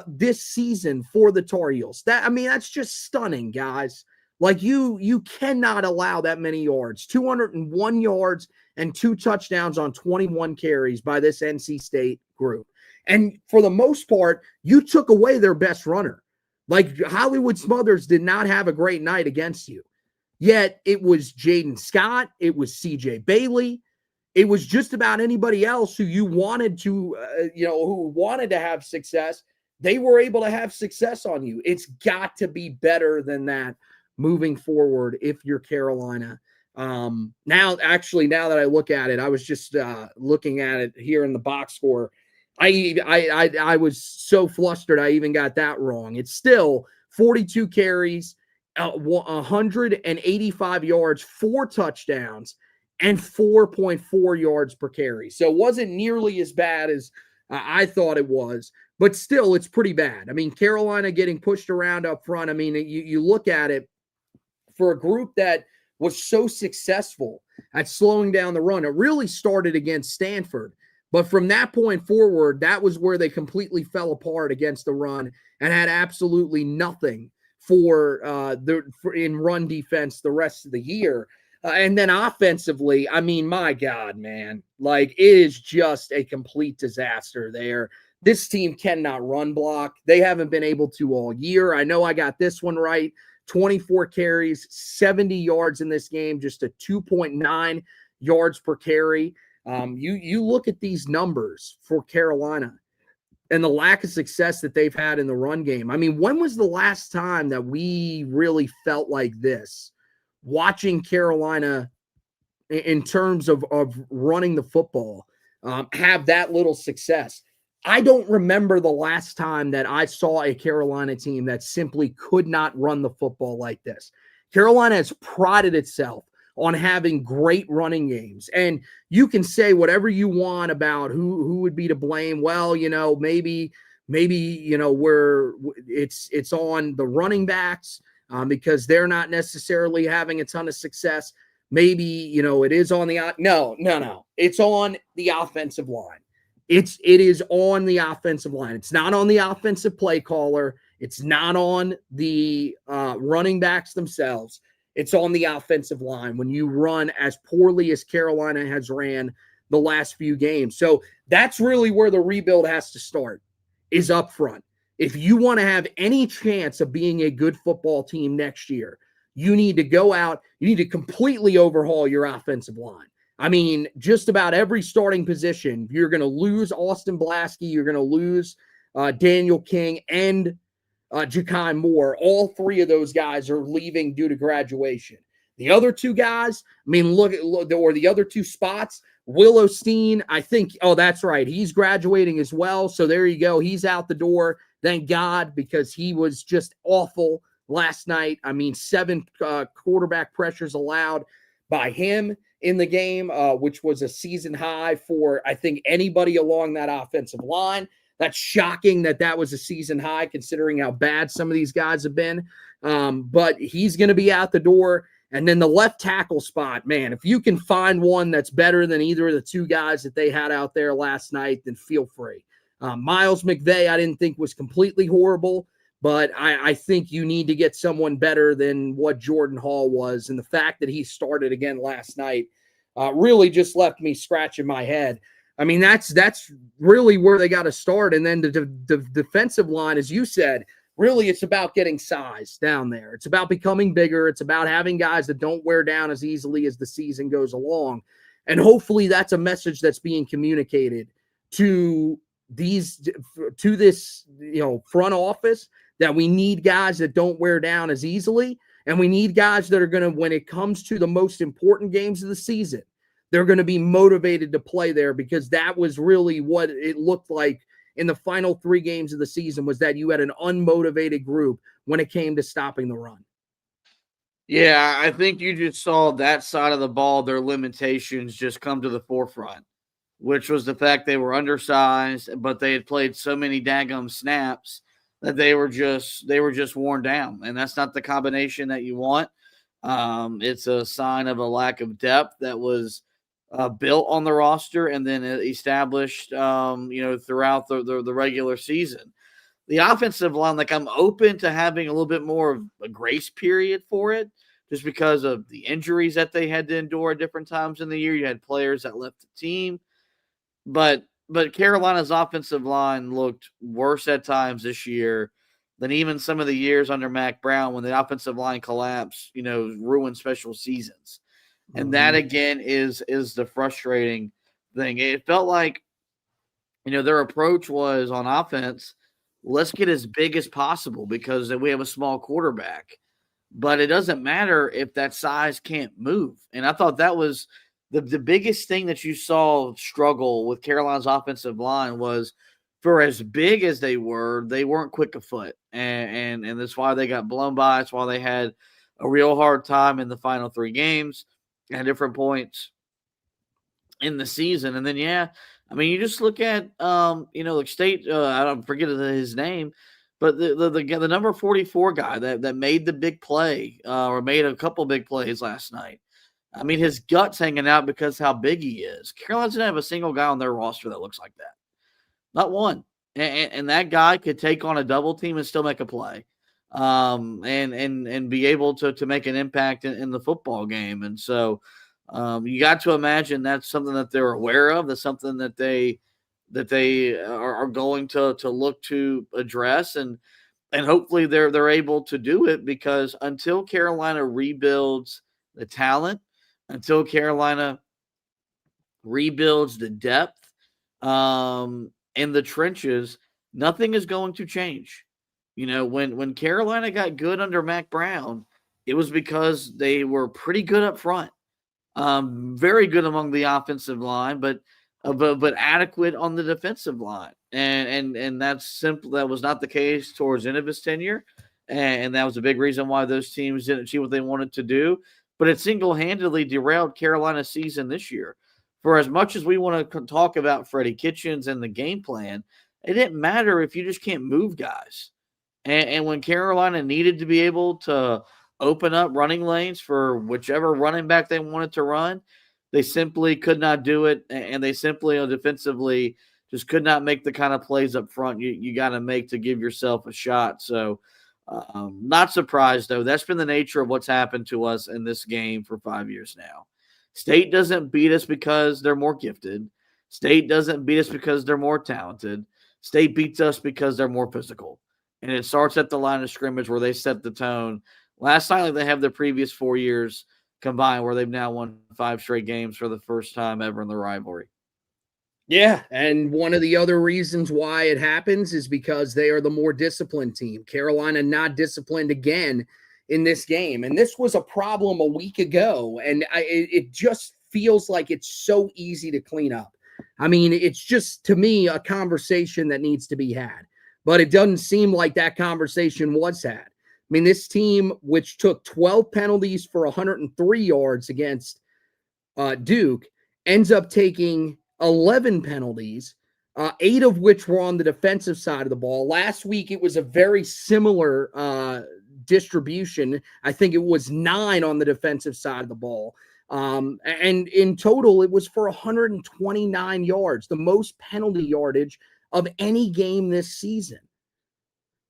this season for the Tar Heels. That's just stunning, guys. Like, you cannot allow that many yards. 201 yards and 2 touchdowns on 21 carries by this NC State group. And for the most part, you took away their best runner. Like, Hollywood Smothers did not have a great night against you. Yet it was Jaden Scott. It was CJ Bailey. It was just about anybody else who you wanted to, who wanted to have success. They were able to have success on you. It's got to be better than that moving forward if you're Carolina. Now that I look at it, I was just looking at it here in the box score. I was so flustered I even got that wrong. It's still 42 carries, 185 yards, 4 touchdowns, and 4.4 yards per carry. So it wasn't nearly as bad as I thought it was, but still it's pretty bad. I mean, Carolina getting pushed around up front. I mean, you look at it for a group that was so successful at slowing down the run. It really started against Stanford, but from that point forward, that was where they completely fell apart against the run and had absolutely nothing in run defense the rest of the year. And then offensively, I mean, my God, man, like, it is just a complete disaster there. This team cannot run block. They haven't been able to all year. I know I got this one right. 24 carries, 70 yards in this game, just a 2.9 yards per carry. You look at these numbers for Carolina and the lack of success that they've had in the run game. I mean, when was the last time that we really felt like this? Watching Carolina in terms of running the football have that little success. I don't remember the last time that I saw a Carolina team that simply could not run the football like this. Carolina has prided itself on having great running games. And you can say whatever you want about who would be to blame. Well, maybe it's on the running backs because they're not necessarily having a ton of success. Maybe, it is on the no. It's on the offensive line. It is on the offensive line. It's not on the offensive play caller. It's not on the running backs themselves. It's on the offensive line when you run as poorly as Carolina has ran the last few games. So that's really where the rebuild has to start, is up front. If you want to have any chance of being a good football team next year, you need to go out. You need to completely overhaul your offensive line. I mean, just about every starting position, you're going to lose Austin Blasky. You're going to lose Daniel King and Ja'Kai Moore. All three of those guys are leaving due to graduation. The other two guys, look, or the other two spots, Will Osteen, I think, that's right. He's graduating as well. So there you go. He's out the door. Thank God, because he was just awful last night. 7 quarterback pressures allowed by him in the game, which was a season high for, I think, anybody along that offensive line. That's shocking that was a season high considering how bad some of these guys have been. But he's going to be out the door. And then the left tackle spot, man, if you can find one that's better than either of the two guys that they had out there last night, then feel free. Miles McVay, I didn't think was completely horrible, but I think you need to get someone better than what Jordan Hall was. And the fact that he started again last night really just left me scratching my head. That's really where they got to start. And then the defensive line, as you said, really it's about getting size down there. It's about becoming bigger. It's about having guys that don't wear down as easily as the season goes along. And hopefully that's a message that's being communicated to this front office, that we need guys that don't wear down as easily. And we need guys that are going to, when it comes to the most important games of the season, they're going to be motivated to play there, because that was really what it looked like in the final 3 games of the season, was that you had an unmotivated group when it came to stopping the run. Yeah, I think you just saw that side of the ball, their limitations just come to the forefront, which was the fact they were undersized, but they had played so many daggum snaps that they were just worn down. And that's not the combination that you want. It's a sign of a lack of depth that was built on the roster and then established, throughout the regular season. The offensive line, I'm open to having a little bit more of a grace period for it, just because of the injuries that they had to endure at different times in the year. You had players that left the team, but Carolina's offensive line looked worse at times this year than even some of the years under Mac Brown, when the offensive line collapsed, ruined special seasons. And that, again, is the frustrating thing. It felt like, their approach was on offense, let's get as big as possible because we have a small quarterback. But it doesn't matter if that size can't move. And I thought that was the biggest thing that you saw struggle with Carolina's offensive line, was for as big as they weren't quick of foot. And that's why they got blown by. That's why they had a real hard time in the final 3 games at different points in the season. And then, you just look at, State, I don't forget his name, but the number 44 guy that made the big play, or made a couple big plays last night. His gut's hanging out because how big he is. Carolina doesn't have a single guy on their roster that looks like that. Not one. And that guy could take on a double team and still make a play. And be able to make an impact in the football game. And so you got to imagine that's something that they're aware of. That's something that they are going to look to address, and hopefully they're able to do it, because until Carolina rebuilds the talent, until Carolina rebuilds the depth in the trenches, nothing is going to change. When Carolina got good under Mac Brown, it was because they were pretty good up front, very good among the offensive line, but adequate on the defensive line, and that's simple. That was not the case towards the end of his tenure, and that was a big reason why those teams didn't achieve what they wanted to do. but it single-handedly derailed Carolina's season this year. For as much as we want to talk about Freddie Kitchens and the game plan, it didn't matter if you just can't move guys. And when Carolina needed to be able to open up running lanes for whichever running back they wanted to run, they simply could not do it. And they simply, defensively, just could not make the kind of plays up front you got to make to give yourself a shot. So, not surprised, though. That's been the nature of what's happened to us in this game for 5 years now. State doesn't beat us because they're more gifted. State doesn't beat us because they're more talented. State beats us because they're more physical. And it starts at the line of scrimmage where they set the tone. Last night, like they have the previous 4 years combined, where they've now won 5 straight games for the first time ever in the rivalry. Yeah, and one of the other reasons why it happens is because they are the more disciplined team. Carolina not disciplined again in this game. And this was a problem a week ago, and it just feels like it's so easy to clean up. I mean, it's just, to me, a conversation that needs to be had. But it doesn't seem like that conversation was had. I mean, this team, which took 12 penalties for 103 yards against Duke, ends up taking 11 penalties, 8 of which were on the defensive side of the ball. Last week, it was a very similar distribution. I think it was 9 on the defensive side of the ball. And in total, it was for 129 yards, the most penalty yardage of any game this season.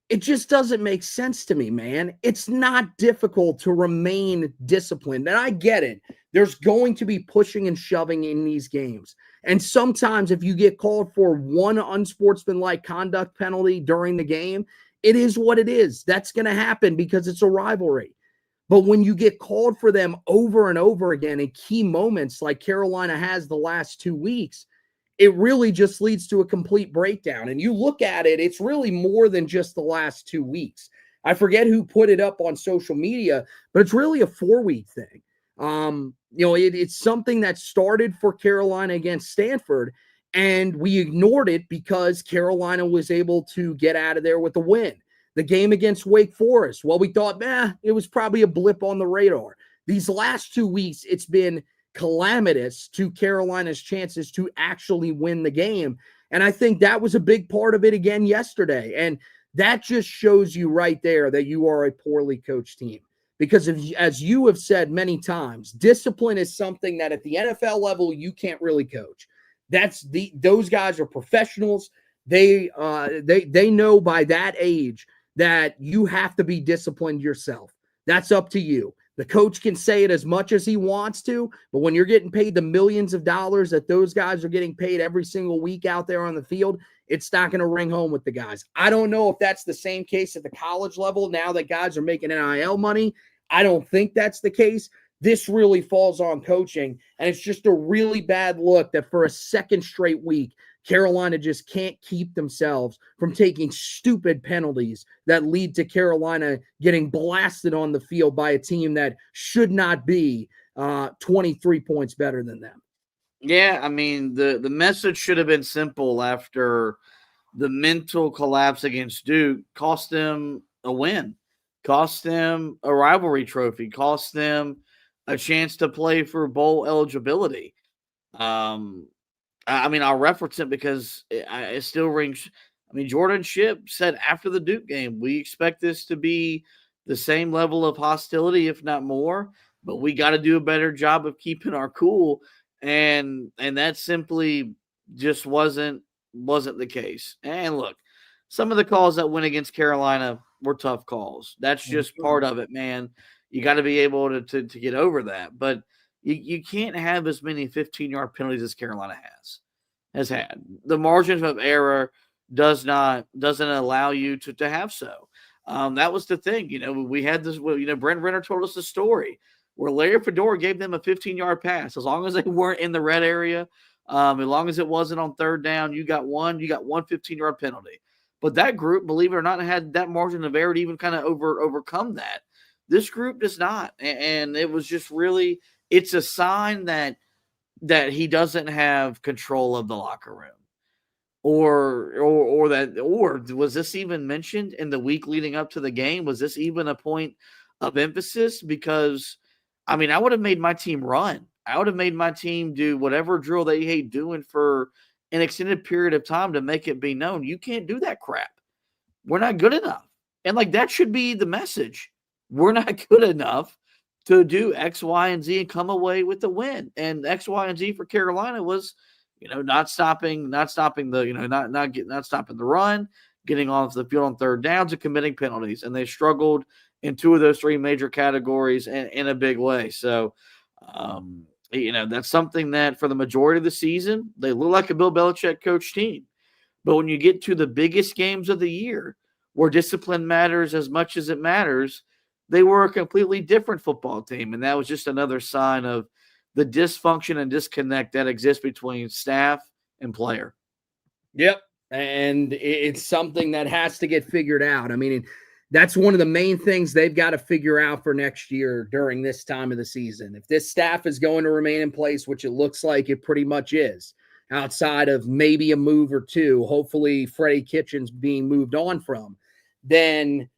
It just doesn't make sense to me, man. It's not difficult to remain disciplined. And I get it. There's going to be pushing and shoving in these games. And sometimes if you get called for one unsportsmanlike conduct penalty during the game, it is what it is. That's going to happen because it's a rivalry. But when you get called for them over and over again in key moments like Carolina has the last 2 weeks, it really just leads to a complete breakdown. And you look at it, it's really more than just the last 2 weeks. I forget who put it up on social media, but it's really a 4-week thing. It's something that started for Carolina against Stanford, and we ignored it because Carolina was able to get out of there with a win. The game against Wake Forest, well, we thought, it was probably a blip on the radar. These last 2 weeks, it's been calamitous to Carolina's chances to actually win the game. And I think that was a big part of it again yesterday. And that just shows you right there that you are a poorly coached team. Because as you have said many times, discipline is something that at the NFL level, you can't really coach. Those guys are professionals. They know by that age that you have to be disciplined yourself. That's up to you. The coach can say it as much as he wants to, but when you're getting paid the millions of dollars that those guys are getting paid every single week out there on the field, it's not going to ring home with the guys. I don't know if that's the same case at the college level now that guys are making NIL money. I don't think that's the case. This really falls on coaching, and it's just a really bad look that for a second straight week, Carolina just can't keep themselves from taking stupid penalties that lead to Carolina getting blasted on the field by a team that should not be 23 points better than them. Yeah, I mean, the message should have been simple after the mental collapse against Duke cost them a win, cost them a rivalry trophy, cost them a chance to play for bowl eligibility. I'll reference it because it still rings. I mean, Jordan Shipp said after the Duke game, we expect this to be the same level of hostility, if not more, but we got to do a better job of keeping our cool. And that simply just wasn't the case. And look, some of the calls that went against Carolina were tough calls. That's just part of it, man. You got to be able to get over that. But you can't have as many 15-yard penalties as Carolina has had. The margin of error doesn't allow you to have so. That was the thing. We had this. Brent Renner told us the story where Larry Fedora gave them a 15-yard pass. As long as they weren't in the red area, as long as it wasn't on third down, you got one 15-yard penalty. But that group, believe it or not, had that margin of error to even kind of overcome that. This group does not. And it was just really, it's a sign that he doesn't have control of the locker room. Or was this even mentioned in the week leading up to the game? Was this even a point of emphasis? Because I mean, I would have made my team run. I would have made my team do whatever drill they hate doing for an extended period of time to make it be known. You can't do that crap. We're not good enough. And like that should be the message. We're not good enough to do X, Y, and Z and come away with the win. And X, Y, and Z for Carolina was, not stopping the, not stopping the run, getting off the field on third downs and committing penalties. And they struggled in two of those three major categories in a big way. So, that's something that for the majority of the season, they look like a Bill Belichick coach team. But when you get to the biggest games of the year, where discipline matters as much as it matters, they were a completely different football team. And that was just another sign of the dysfunction and disconnect that exists between staff and player. Yep. And it's something that has to get figured out. I mean, that's one of the main things they've got to figure out for next year during this time of the season. If this staff is going to remain in place, which it looks like it pretty much is, outside of maybe a move or two, hopefully Freddie Kitchens being moved on from, then,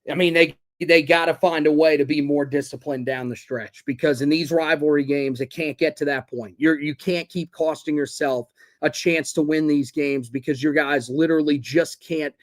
I mean, they got to find a way to be more disciplined down the stretch, because in these rivalry games, it can't get to that point. You can't keep costing yourself a chance to win these games because your guys literally just can't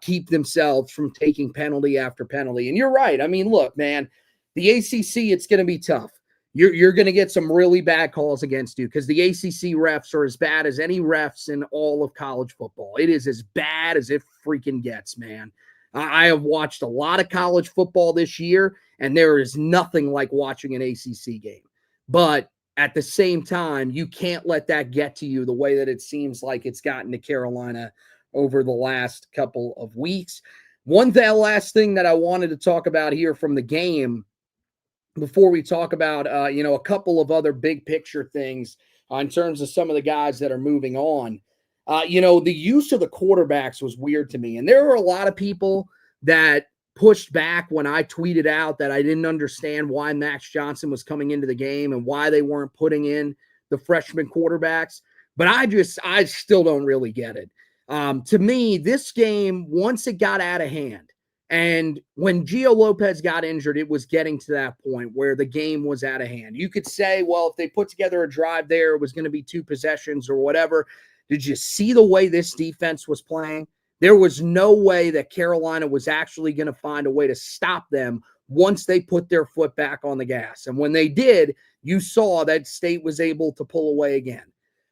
keep themselves from taking penalty after penalty. And you're right. I mean, look, man, the ACC, it's going to be tough. You're going to get some really bad calls against you because the ACC refs are as bad as any refs in all of college football. It is as bad as it freaking gets, man. I have watched a lot of college football this year, and there is nothing like watching an ACC game. But at the same time, you can't let that get to you the way that it seems like it's gotten to Carolina over the last couple of weeks. Last thing that I wanted to talk about here from the game before we talk about, a couple of other big picture things in terms of some of the guys that are moving on. The use of the quarterbacks was weird to me. And there were a lot of people that pushed back when I tweeted out that I didn't understand why Max Johnson was coming into the game and why they weren't putting in the freshman quarterbacks. But I still don't really get it. To me, this game, once it got out of hand, and when Gio Lopez got injured, it was getting to that point where the game was out of hand. You could say, well, if they put together a drive there, it was going to be 2 possessions or whatever. Did you see the way this defense was playing? There was no way that Carolina was actually going to find a way to stop them once they put their foot back on the gas. And when they did, you saw that State was able to pull away again.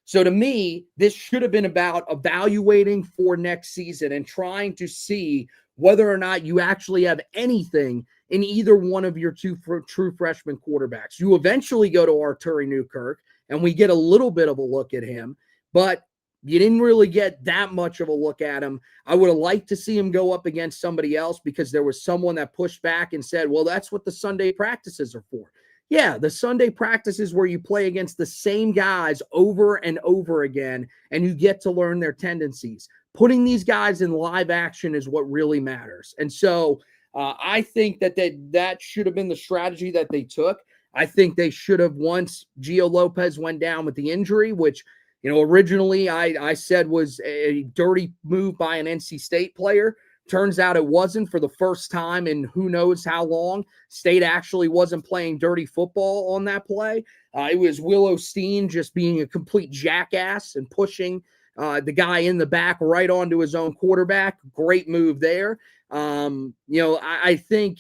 So to me, this should have been about evaluating for next season and trying to see whether or not you actually have anything in either one of your two true freshman quarterbacks. You eventually go to Arturi Newkirk, and we get a little bit of a look at him, but you didn't really get that much of a look at him. I would have liked to see him go up against somebody else because there was someone that pushed back and said, well, that's what the Sunday practices are for. Yeah, the Sunday practices where you play against the same guys over and over again, and you get to learn their tendencies. Putting these guys in live action is what really matters. And so I think that should have been the strategy that they took. I think they should have, once Gio Lopez went down with the injury, which, originally I said was a dirty move by an NC State player. Turns out it wasn't. For the first time in who knows how long, State actually wasn't playing dirty football on that play. It was Will Osteen just being a complete jackass and pushing the guy in the back right onto his own quarterback. Great move there. I think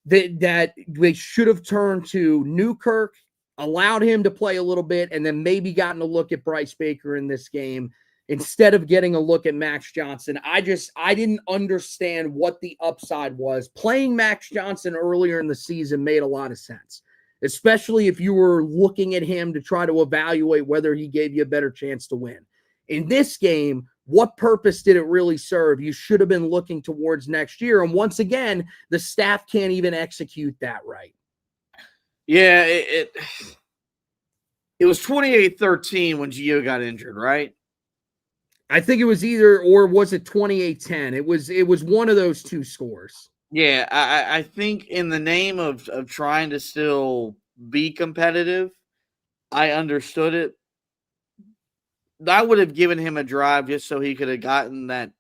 that they should have turned to Newkirk, allowed him to play a little bit, and then maybe gotten a look at Bryce Baker in this game instead of getting a look at Max Johnson. I didn't understand what the upside was. Playing Max Johnson earlier in the season made a lot of sense, especially if you were looking at him to try to evaluate whether he gave you a better chance to win. In this game, what purpose did it really serve? You should have been looking towards next year. And once again, the staff can't even execute that right. Yeah, it was 28-13 when Gio got injured, right? I think it was either, or was it 28-10? It was one of those two scores. Yeah, I think in the name of trying to still be competitive, I understood it. I would have given him a drive just so he could have gotten the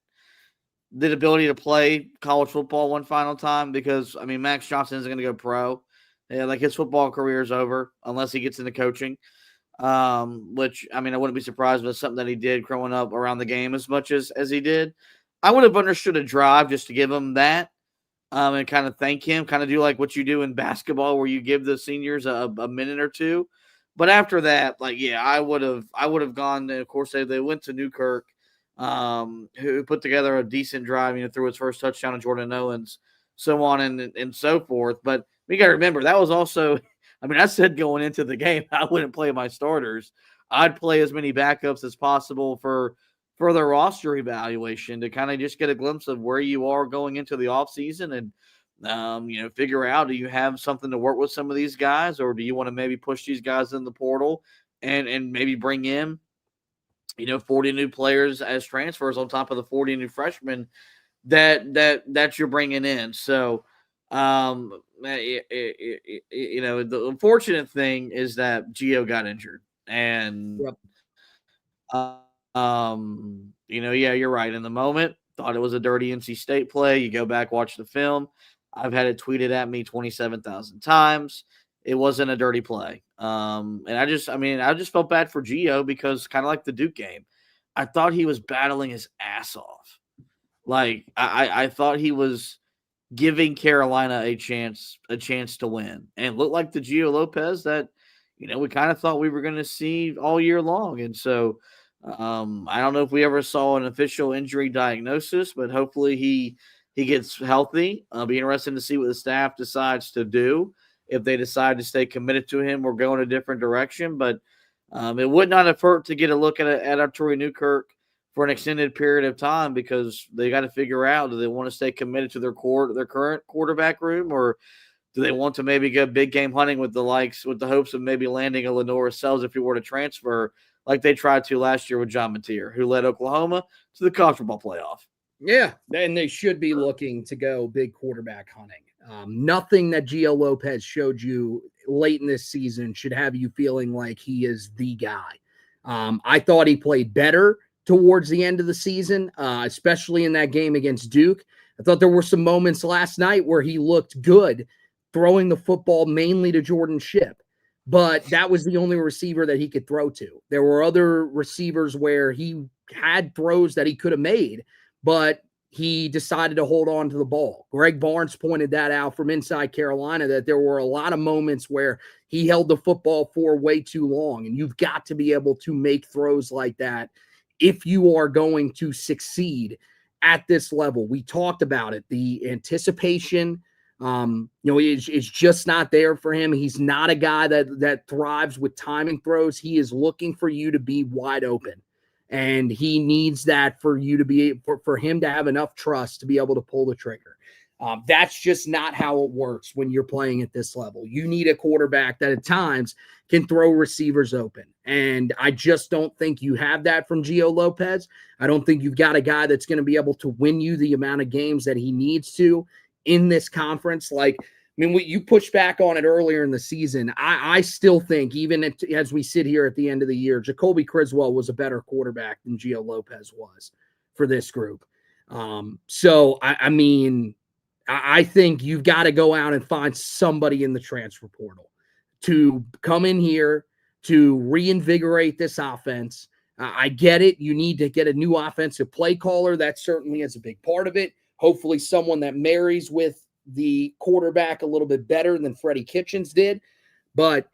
ability to play college football one final time, because, Max Johnson isn't going to go pro. Yeah, like his football career is over unless he gets into coaching. Which I mean, I wouldn't be surprised if it's something that he did growing up around the game as much as he did. I would have understood a drive just to give him that, and kind of thank him, kind of do like what you do in basketball where you give the seniors a minute or two. But after that, like, yeah, I would have gone. Of course, they went to Newkirk, who put together a decent drive, threw his first touchdown to Jordan Owens, so on and so forth. But we got to remember that was also, I mean, I said going into the game, I wouldn't play my starters. I'd play as many backups as possible for their roster evaluation to kind of just get a glimpse of where you are going into the offseason and, figure out, do you have something to work with some of these guys, or do you want to maybe push these guys in the portal and maybe bring in, 40 new players as transfers on top of the 40 new freshmen that you're bringing in. So, the unfortunate thing is that Gio got injured, and Yep. yeah, you're right. In the moment, thought it was a dirty NC State play. You go back, watch the film. I've had it tweeted at me 27,000 times. It wasn't a dirty play. And I just felt bad for Gio because kind of like the Duke game, I thought he was battling his ass off. Like I thought he was giving Carolina a chance to win, and looked like the Gio Lopez that we kind of thought we were going to see all year long. And so I don't know if we ever saw an official injury diagnosis, but hopefully he gets healthy. Be interesting to see what the staff decides to do, if they decide to stay committed to him or go in a different direction. But it would not have hurt to get a look at Arturi Newkirk for an extended period of time, because they got to figure out, do they want to stay committed to their current quarterback room, or do they want to maybe go big game hunting with the hopes of maybe landing a Lenore Sells if he were to transfer, like they tried to last year with John Mateer, who led Oklahoma to the college football playoff. Yeah, and they should be looking to go big quarterback hunting. Nothing that Gio Lopez showed you late in this season should have you feeling like he is the guy. I thought he played better towards the end of the season, especially in that game against Duke. I thought there were some moments last night where he looked good throwing the football mainly to Jordan Shipp, but that was the only receiver that he could throw to. There were other receivers where he had throws that he could have made, but he decided to hold on to the ball. Greg Barnes pointed that out from inside Carolina, that there were a lot of moments where he held the football for way too long, and you've got to be able to make throws like that if you are going to succeed at this level. We talked about it. The anticipation, is just not there for him. He's not a guy that thrives with timing throws. He is looking for you to be wide open, and he needs that for you to be for him to have enough trust to be able to pull the trigger. That's just not how it works when you're playing at this level. You need a quarterback that at times can throw receivers open. And I just don't think you have that from Gio Lopez. I don't think you've got a guy that's going to be able to win you the amount of games that he needs to in this conference. You pushed back on it earlier in the season. I still think, even as we sit here at the end of the year, Jacoby Criswell was a better quarterback than Gio Lopez was for this group. I think you've got to go out and find somebody in the transfer portal to come in here to reinvigorate this offense. I get it. You need to get a new offensive play caller. That certainly is a big part of it. Hopefully someone that marries with the quarterback a little bit better than Freddie Kitchens did. But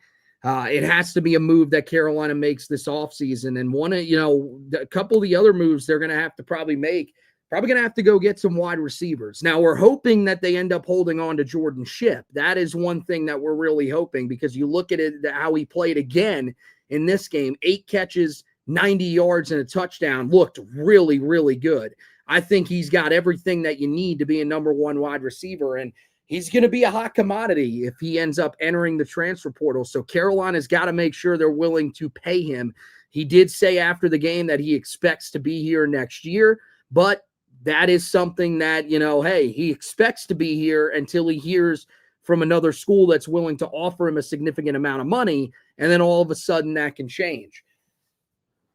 it has to be a move that Carolina makes this offseason. And a couple of the other moves they're going to have to probably make, going to have to go get some wide receivers. Now, we're hoping that they end up holding on to Jordan Shipp. That is one thing that we're really hoping, because you look at it, how he played again in this game, 8 catches, 90 yards, and a touchdown, looked really, really good. I think he's got everything that you need to be a number one wide receiver, and he's going to be a hot commodity if he ends up entering the transfer portal. So Carolina's got to make sure they're willing to pay him. He did say after the game that he expects to be here next year, but that is something that, he expects to be here until he hears from another school that's willing to offer him a significant amount of money, and then all of a sudden that can change.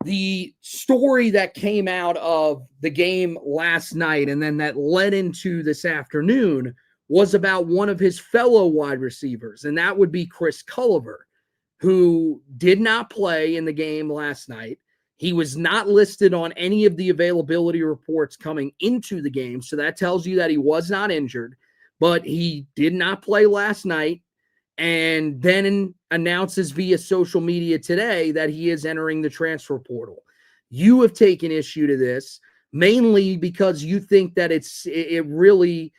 The story that came out of the game last night and then that led into this afternoon was about one of his fellow wide receivers, and that would be Chris Culliver, who did not play in the game last night. He was not listed on any of the availability reports coming into the game, so that tells you that he was not injured, but he did not play last night, and then announces via social media today that he is entering the transfer portal. You have taken issue to this, mainly because you think that it really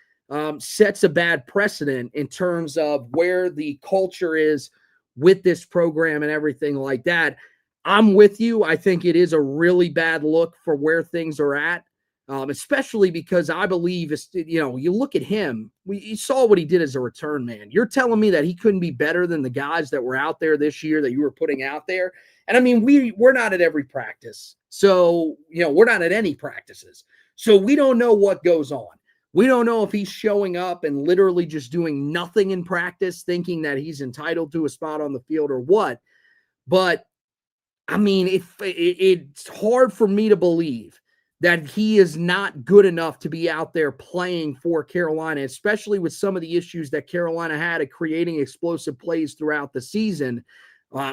sets a bad precedent in terms of where the culture is with this program and everything like that. I'm with you. I think it is a really bad look for where things are at, especially because I believe, you look at him, you saw what he did as a return man. You're telling me that he couldn't be better than the guys that were out there this year that you were putting out there? And I mean, we're not at every practice. So, we're not at any practices. So we don't know what goes on. We don't know if he's showing up and literally just doing nothing in practice, thinking that he's entitled to a spot on the field or what. But I mean, it's hard for me to believe that he is not good enough to be out there playing for Carolina, especially with some of the issues that Carolina had at creating explosive plays throughout the season,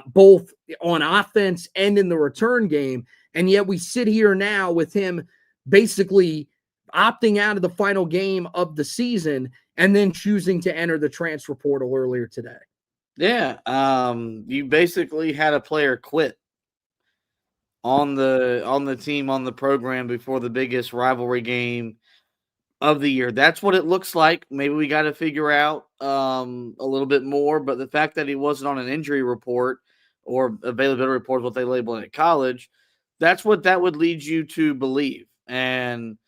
both on offense and in the return game. And yet we sit here now with him basically opting out of the final game of the season and then choosing to enter the transfer portal earlier today. Yeah. You basically had a player quit on the team, on the program before the biggest rivalry game of the year. That's what it looks like. Maybe we got to figure out a little bit more, but the fact that he wasn't on an injury report or availability report, what they label it at college, that's what that would lead you to believe. And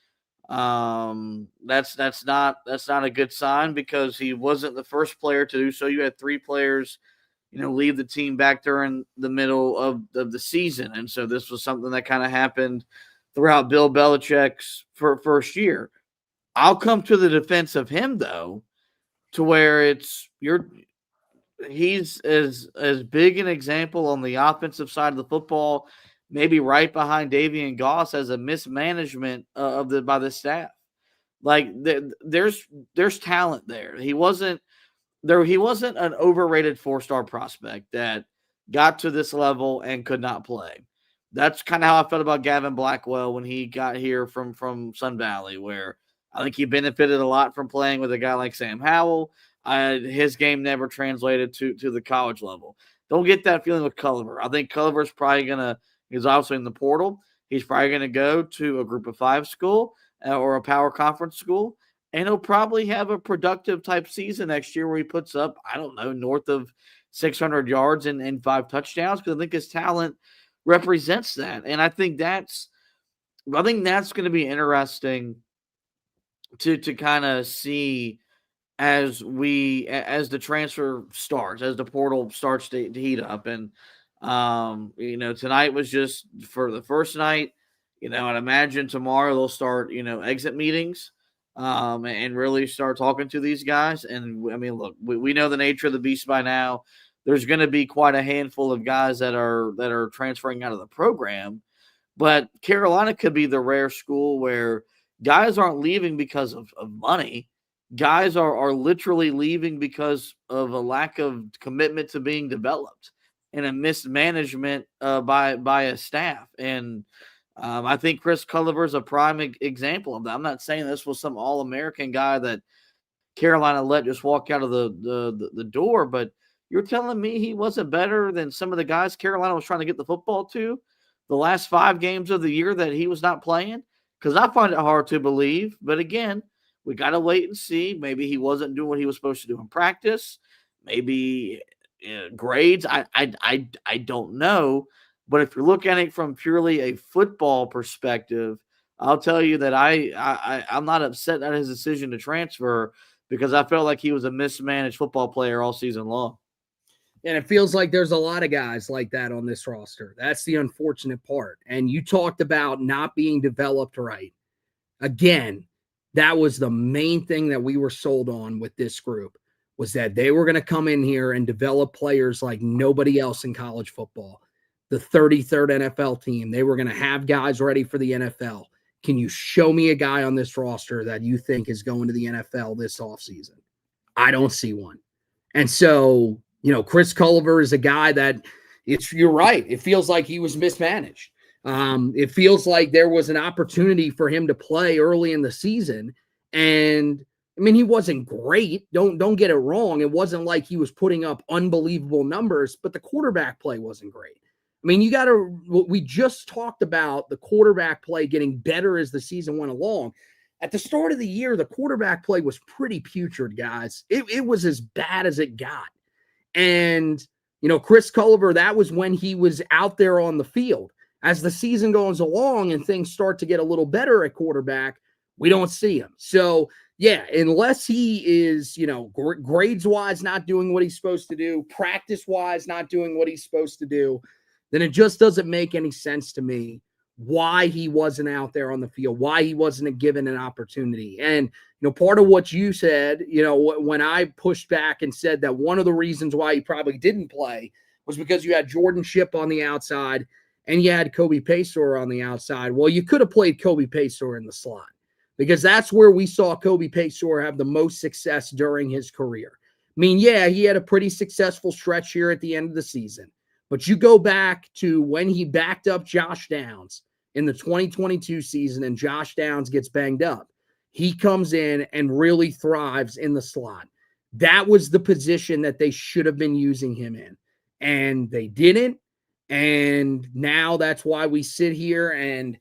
that's not a good sign, because he wasn't the first player to do so. You had 3 players leave the team back during the middle of the season. And so this was something that kind of happened throughout Bill Belichick's first year. I'll come to the defense of him, though, to where he's as big an example on the offensive side of the football, maybe right behind Davian Goss, as a mismanagement by the staff. Like there's talent there. He wasn't an overrated 4-star prospect that got to this level and could not play. That's kind of how I felt about Gavin Blackwell when he got here from Sun Valley, where I think he benefited a lot from playing with a guy like Sam Howell. His game never translated to the college level. Don't get that feeling with Culliver. I think Culliver's probably he's obviously in the portal. He's probably going to go to a group of 5 school or a power conference school. And he'll probably have a productive type season next year where he puts up, I don't know, north of 600 yards and 5 touchdowns, because I think his talent represents that. And I think that's going to be interesting to kind of see as the transfer starts, as the portal starts to heat up. And tonight was just for the first night. I'd imagine tomorrow they'll start exit meetings. And really start talking to these guys. And I mean, look, we know the nature of the beast by now. There's going to be quite a handful of guys that are transferring out of the program, but Carolina could be the rare school where guys aren't leaving because of money. Guys are literally leaving because of a lack of commitment to being developed and a mismanagement by a staff. And I think Chris Culliver is a prime example of that. I'm not saying this was some All-American guy that Carolina let just walk out of the door, but you're telling me he wasn't better than some of the guys Carolina was trying to get the football to the last 5 games of the year that he was not playing? Because I find it hard to believe. But again, we got to wait and see. Maybe he wasn't doing what he was supposed to do in practice. Maybe grades. I don't know. But if you're looking at it from purely a football perspective, I'll tell you that I'm not upset at his decision to transfer, because I felt like he was a mismanaged football player all season long. And it feels like there's a lot of guys like that on this roster. That's the unfortunate part. And you talked about not being developed right. Again, that was the main thing that we were sold on with this group, was that they were going to come in here and develop players like nobody else in college football. The 33rd NFL team, they were going to have guys ready for the NFL. Can you show me a guy on this roster that you think is going to the NFL this offseason? I don't see one. And so, Chris Culliver is a guy that you're right. It feels like he was mismanaged. It feels like there was an opportunity for him to play early in the season. And I mean, he wasn't great. Don't get it wrong. It wasn't like he was putting up unbelievable numbers, but the quarterback play wasn't great. I mean, we just talked about the quarterback play getting better as the season went along. At the start of the year, the quarterback play was pretty putrid, guys. It was as bad as it got. And, Chris Culliver, that was when he was out there on the field. As the season goes along and things start to get a little better at quarterback, we don't see him. So, yeah, unless he is, grades-wise not doing what he's supposed to do, practice-wise not doing what he's supposed to do, then it just doesn't make any sense to me why he wasn't out there on the field, why he wasn't given an opportunity. And, part of what you said, when I pushed back and said that one of the reasons why he probably didn't play was because you had Jordan Shipp on the outside and you had Kobe Paysour on the outside. Well, you could have played Kobe Paysour in the slot because that's where we saw Kobe Paysour have the most success during his career. I mean, yeah, he had a pretty successful stretch here at the end of the season. But you go back to when he backed up Josh Downs in the 2022 season and Josh Downs gets banged up. He comes in and really thrives in the slot. That was the position that they should have been using him in. And they didn't. And now that's why we sit here and,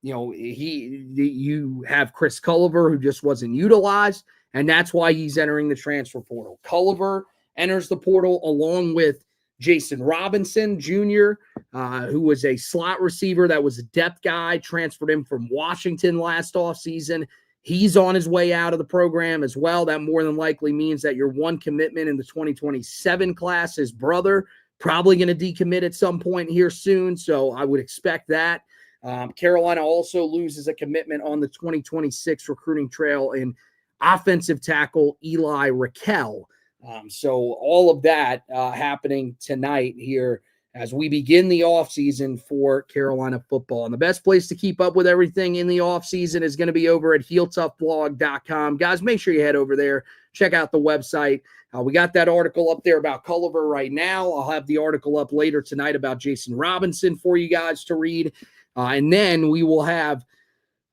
you have Chris Culliver who just wasn't utilized. And that's why he's entering the transfer portal. Culliver enters the portal along with Jason Robinson Jr., who was a slot receiver that was a depth guy, transferred him from Washington last offseason. He's on his way out of the program as well. That more than likely means that your one commitment in the 2027 class, his brother, probably going to decommit at some point here soon. So I would expect that. Carolina also loses a commitment on the 2026 recruiting trail in offensive tackle Eli Raquel. So all of that happening tonight here as we begin the offseason for Carolina football. And the best place to keep up with everything in the offseason is going to be over at HeelToughBlog.com. Guys, make sure you head over there. Check out the website. We got that article up there about Culliver right now. I'll have the article up later tonight about Jason Robinson for you guys to read. And then we will have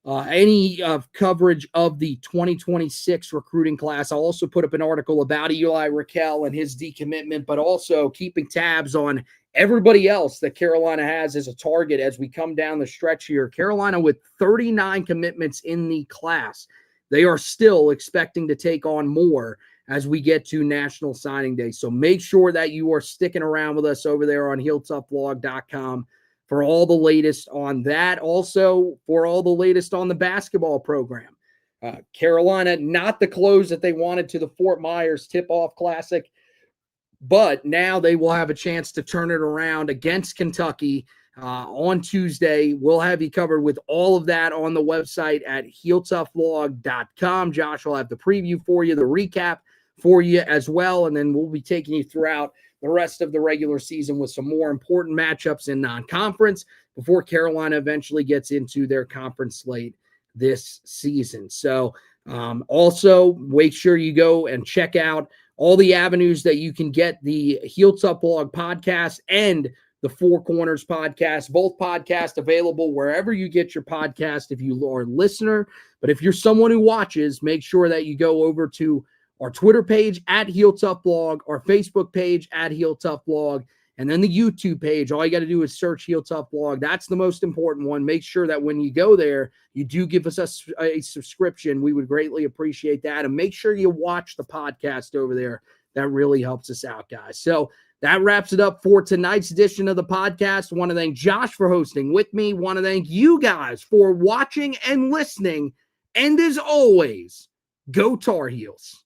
any coverage of the 2026 recruiting class. I'll also put up an article about Eli Raquel and his decommitment, but also keeping tabs on everybody else that Carolina has as a target as we come down the stretch here. Carolina with 39 commitments in the class. They are still expecting to take on more as we get to National Signing Day. So make sure that you are sticking around with us over there on HeelToughBlog.com for all the latest on that. Also, for all the latest on the basketball program. Carolina, not the close that they wanted to the Fort Myers Tip-Off Classic, but now they will have a chance to turn it around against Kentucky on Tuesday. We'll have you covered with all of that on the website at HeelToughBlog.com. Josh will have the preview for you, the recap for you as well, and then we'll be taking you throughout the rest of the regular season with some more important matchups in non-conference before Carolina eventually gets into their conference slate this season. So also make sure you go and check out all the avenues that you can get the Heel Tough Blog podcast and the Four Corners podcast, both podcasts available wherever you get your podcast if you are a listener. But if you're someone who watches, make sure that you go over to our Twitter page at Heel Tough Blog, our Facebook page at Heel Tough Blog, and then the YouTube page. All you got to do is search Heel Tough Blog. That's the most important one. Make sure that when you go there, you do give us a subscription. We would greatly appreciate that. And make sure you watch the podcast over there. That really helps us out, guys. So that wraps it up for tonight's edition of the podcast. I want to thank Josh for hosting with me. I want to thank you guys for watching and listening. And as always, go Tar Heels.